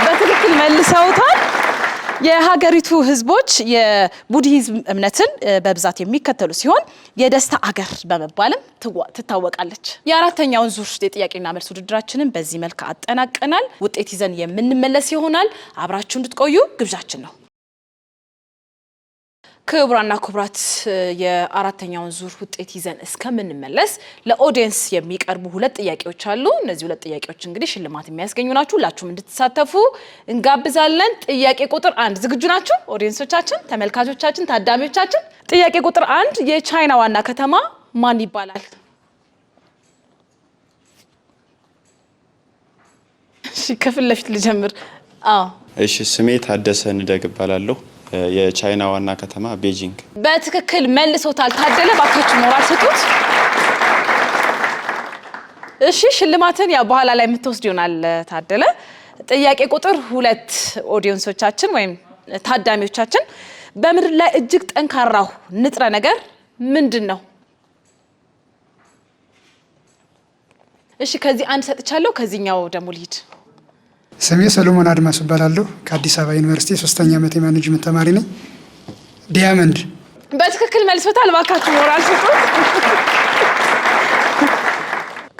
በትክክል መልሰውታል። የሀገሪቱ ህዝቦች የቡድሂዝም እምነትን በብዛት የሚከተሉ ሲሆን የደስታ አገር በመባልም ትታወቃለች። የአራተኛውን ዙር የጥያቄና መልስ ውድድራችንን በዚህ መልክ አጠናቀናል። ውጤት ይዘን የምንመለስ ይሆናል። አብራችሁ እንድትቆዩ ግብዣችን ነው። ክቡራና ክቡራት የአራተኛውን ዙር ውጤት ይዘን እስከምንመለስ ለኦዲየንስ የሚቀርቡ 2 ጥያቄዎች አሉ። እነዚህ 2 ጥያቄዎች እንግዲህ ሽልማት የሚያስገኙ ናችሁ። ሁላችሁም እንድትሳተፉ እንጋብዛለን። ጥያቄ ቁጥር 1 ዝግጁ ናችሁ? ኦዲየንሶቻችን፣ ተመልካቾቻችን፣ ታዳሚዎቻችን። ጥያቄ ቁጥር 1 የቻይና ዋና ከተማ ማን ይባላል? እሺ ከፊት ለፊት ልጀምር። እሺ ስሜ ታደሰ ንደግ እባላለሁ። የቻይና ዋና ከተማ ቤጂንግ። በትክክል መልሶታል። ታደለ ባካችሁ ሞራል ሰጡት። እሺ ሽልማትን ያው በኋላ ላይ የምትወስድ ይሆናል ታደለ። ጥያቄ ቁጥር 2 ኦዲየንሶቻችን ወይም ታዳሚዎቻችን በምድር ላይ እጅግ ጠንካራው ንጥረ ነገር ምንድን ነው? እሺ ከዚህ አንድ ሰጥቻለሁ። ከዚህኛው ደግሞ ልሂድ። ስሜ ሰሎሞን አድማስ እባላለሁ። ከአዲስ አበባ ዩኒቨርሲቲ 3ኛ ዓመት የማኔጅመንት ተማሪ ነኝ። ዲያመንድ። በትክክል መልሶታል። ባካችሁ ሞራል ሰጡት።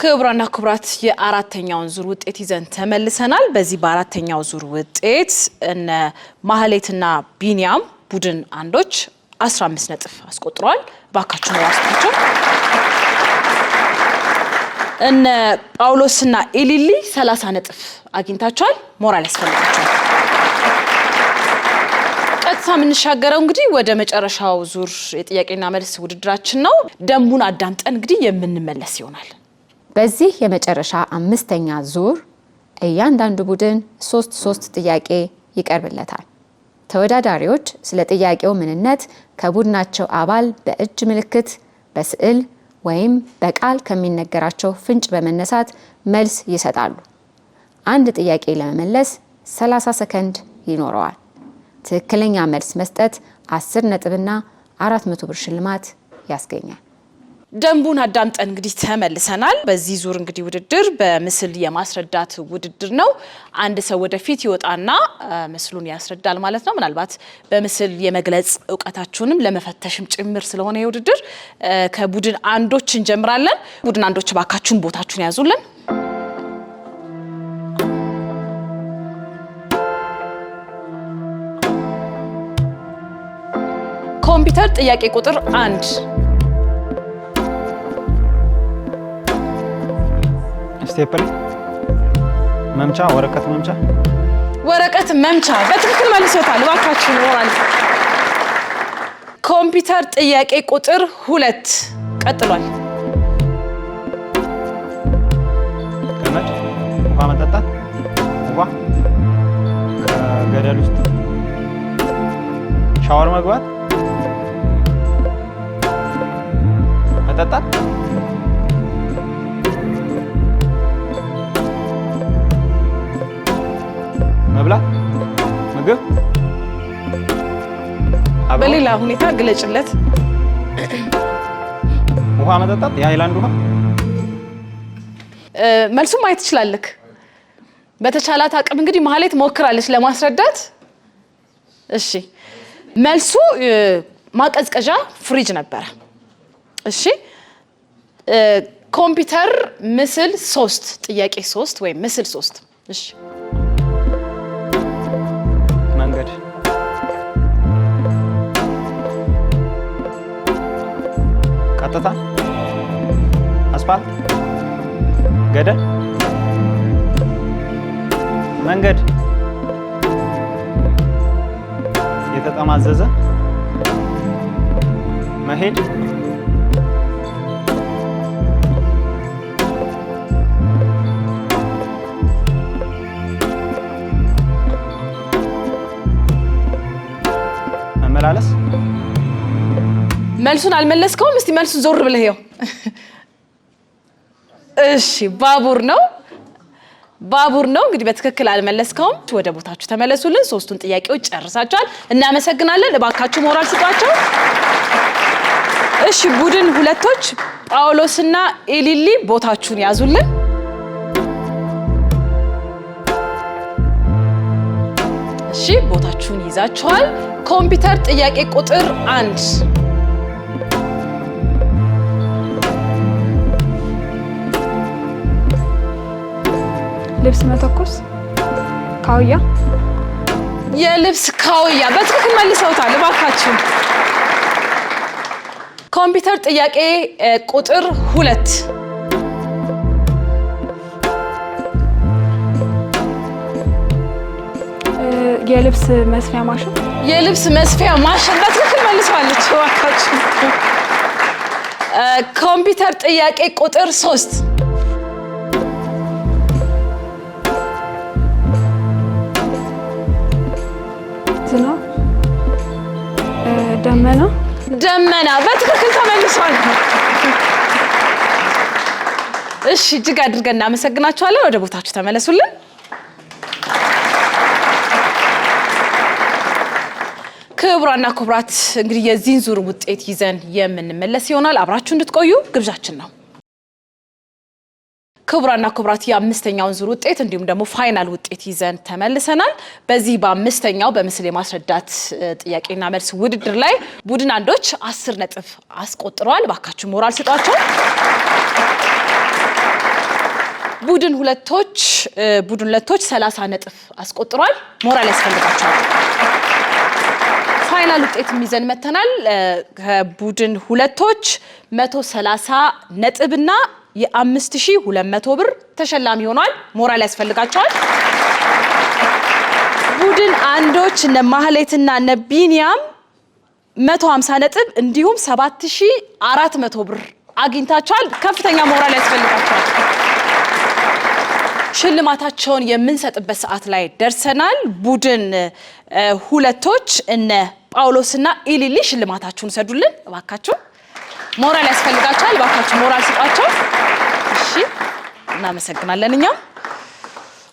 ክቡራና ክቡራት የአራተኛውን ዙር ውጤት ይዘን ተመልሰናል። በዚህ በአራተኛው ዙር ውጤት እነ ማህሌትና ቢኒያም ቡድን አንዶች 15 ነጥብ አስቆጥረዋል። ባካችሁ ሞራል ሰጡት። እነ ጳውሎስና ኤሊሊ 30 ነጥብ አግኝታቸዋል። ሞራል ያስፈልጋቸዋል። ቀጥታ የምንሻገረው እንግዲህ ወደ መጨረሻው ዙር የጥያቄና መልስ ውድድራችን ነው። ደንቡን አዳምጠን እንግዲህ የምንመለስ ይሆናል። በዚህ የመጨረሻ 5ኛ ዙር እያንዳንዱ ቡድን 3 ጥያቄ ይቀርብለታል። ተወዳዳሪዎች ስለ ጥያቄው ምንነት ከቡድናቸው አባል በእጅ ምልክት፣ በስዕል ወይም በቃል ከሚነገራቸው ፍንጭ በመነሳት መልስ ይሰጣሉ። አንድ ጥያቄ ለመመለስ 30 ሰከንድ ይኖረዋል። ትክክለኛ መልስ መስጠት 10 ነጥብና 400 ብር ሽልማት ያስገኛል። ደንቡን አዳምጠን እንግዲህ ተመልሰናል። በዚህ ዙር እንግዲህ ውድድር በምስል የማስረዳት ውድድር ነው። አንድ ሰው ወደፊት ይወጣና ምስሉን ያስረዳል ማለት ነው። ምናልባት በምስል የመግለጽ እውቀታችሁንም ለመፈተሽም ጭምር ስለሆነ የውድድር ከቡድን አንዶች እንጀምራለን። ቡድን አንዶች ባካችሁን ቦታችሁን ያዙልን። ኮምፒውተር ጥያቄ ቁጥር 1 ስቴፕል መምቻ፣ ወረቀት መምቻ። ወረቀት መምቻ በትክክል መልሶታል። እባካችሁ ሞራል። ኮምፒውተር ጥያቄ ቁጥር 2 ቀጥሏል። ውሃ መጠጣት ውሃ ገደል ውስጥ ሻወር መግባት መጠጣት መብላት ምግብ በሌላ ሁኔታ ግለጭለት። ውሃ መጠጣት የሃይላንድ ውሃ መልሱ ማየት ትችላለህ። በተቻላት አቅም እንግዲህ ማህሌት ሞክራለች ለማስረዳት። እሺ መልሱ ማቀዝቀዣ ፍሪጅ ነበረ። እሺ ኮምፒውተር ምስል 3 ጥያቄ 3 ወይም ምስል 3 እሺ መንገድ ቀጥታ አስፋልት ገደል መንገድ የተጠማዘዘ መሄድ መመላለስ መልሱን አልመለስከውም። እስቲ መልሱን ዞር ብለህ ይኸው። እሺ ባቡር ነው። ባቡር ነው። እንግዲህ በትክክል አልመለስከውም። ወደ ቦታችሁ ተመለሱልን። 3ቱን ጥያቄዎች ጨርሳችኋል። እናመሰግናለን። እባካችሁ ሞራል ስጧቸው። እሺ ቡድን ሁለቶች ጳውሎስና ኤሊሊ ቦታችሁን ያዙልን። እሺ ቦታችሁን ይዛችኋል። ኮምፒውተር ጥያቄ ቁጥር 1 ልብስ መተኮስ ካውያ የልብስ ካውያ በትክክል መልሰውታል። እባካችሁ ኮምፒውተር ጥያቄ ቁጥር 2 የልብስ መስፊያ ማሽን የልብስ መስፊያ ማሽን በትክክል መልሰዋለች። እባካችሁ ኮምፒውተር ጥያቄ ቁጥር 3 ዝናብ ደመና ደመና በትክክል ተመልሷል። እሺ እጅግ አድርገን እናመሰግናችኋለን። ወደ ቦታችሁ ተመለሱልን። ክቡራና ክቡራት እንግዲህ የዚህን ዙር ውጤት ይዘን የምንመለስ ይሆናል። አብራችሁ እንድትቆዩ ግብዣችን ነው። ክቡራና ክቡራት የአምስተኛውን ዙር ውጤት እንዲሁም ደግሞ ፋይናል ውጤት ይዘን ተመልሰናል። በዚህ በአምስተኛው በምስል የማስረዳት ጥያቄና መልስ ውድድር ላይ ቡድን አንዶች 10 ነጥብ አስቆጥረዋል። ባካችሁ ሞራል ስጧቸው። ቡድን ሁለቶች 30 ነጥብ አስቆጥረዋል። ሞራል ያስፈልጋቸዋል። ፋይናል ውጤት ይዘን መተናል። ከቡድን ሁለቶች 130 ነጥብና የ5200 ብር ተሸላሚ ሆኗል። ሞራል ያስፈልጋቸዋል። ቡድን አንዶች እነ ማህሌትና እነ ቢኒያም 150 ነጥብ እንዲሁም 7400 ብር አግኝታቸዋል። ከፍተኛ ሞራል ያስፈልጋቸዋል። ሽልማታቸውን የምንሰጥበት ሰዓት ላይ ደርሰናል። ቡድን ሁለቶች እነ ጳውሎስና ኢሊሊ ሽልማታችሁን ሰዱልን እባካችሁ። ሞራል ያስፈልጋቸዋል። እባካችሁ ሞራል ስጧቸው። እሺ እናመሰግናለን። እኛም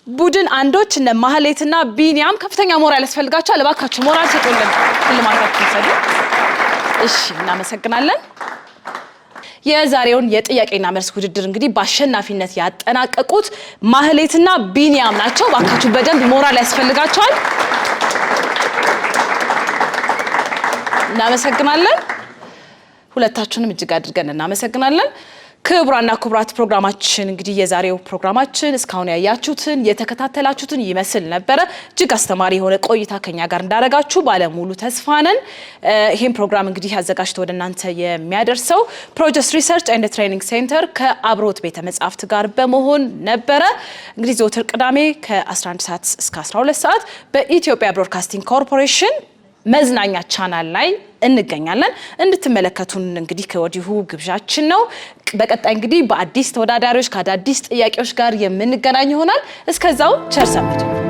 ቡድን አንዶች እነ ማህሌትና ቢኒያም ከፍተኛ ሞራል ያስፈልጋቸዋል። እባካችሁ ሞራል ስጡልን፣ ሽልማታችሁን ሰዱ። እሺ እናመሰግናለን። የዛሬውን የጥያቄና መልስ ውድድር እንግዲህ በአሸናፊነት ያጠናቀቁት ማህሌትና ቢኒያም ናቸው። እባካችሁ በደንብ ሞራል ያስፈልጋቸዋል። እናመሰግናለን። ሁለታችሁንም እጅግ አድርገን እናመሰግናለን። ክቡራና ክቡራት ፕሮግራማችን እንግዲህ የዛሬው ፕሮግራማችን እስካሁን ያያችሁትን የተከታተላችሁትን ይመስል ነበረ። እጅግ አስተማሪ የሆነ ቆይታ ከኛ ጋር እንዳደረጋችሁ ባለሙሉ ተስፋ ነን። ይህን ፕሮግራም እንግዲህ አዘጋጅቶ ወደ እናንተ የሚያደርሰው ፕሮጀክት ሪሰርች ኤንድ ትሬኒንግ ሴንተር ከአብሮት ቤተ መጻሕፍት ጋር በመሆን ነበረ። እንግዲህ ዘወትር ቅዳሜ ከ11 ሰዓት እስከ 12 ሰዓት በኢትዮጵያ ብሮድካስቲንግ ኮርፖሬሽን መዝናኛ ቻናል ላይ እንገኛለን። እንድትመለከቱን እንግዲህ ከወዲሁ ግብዣችን ነው። በቀጣይ እንግዲህ በአዲስ ተወዳዳሪዎች ከአዳዲስ ጥያቄዎች ጋር የምንገናኝ ይሆናል። እስከዛው ቸር ሰንብቱ።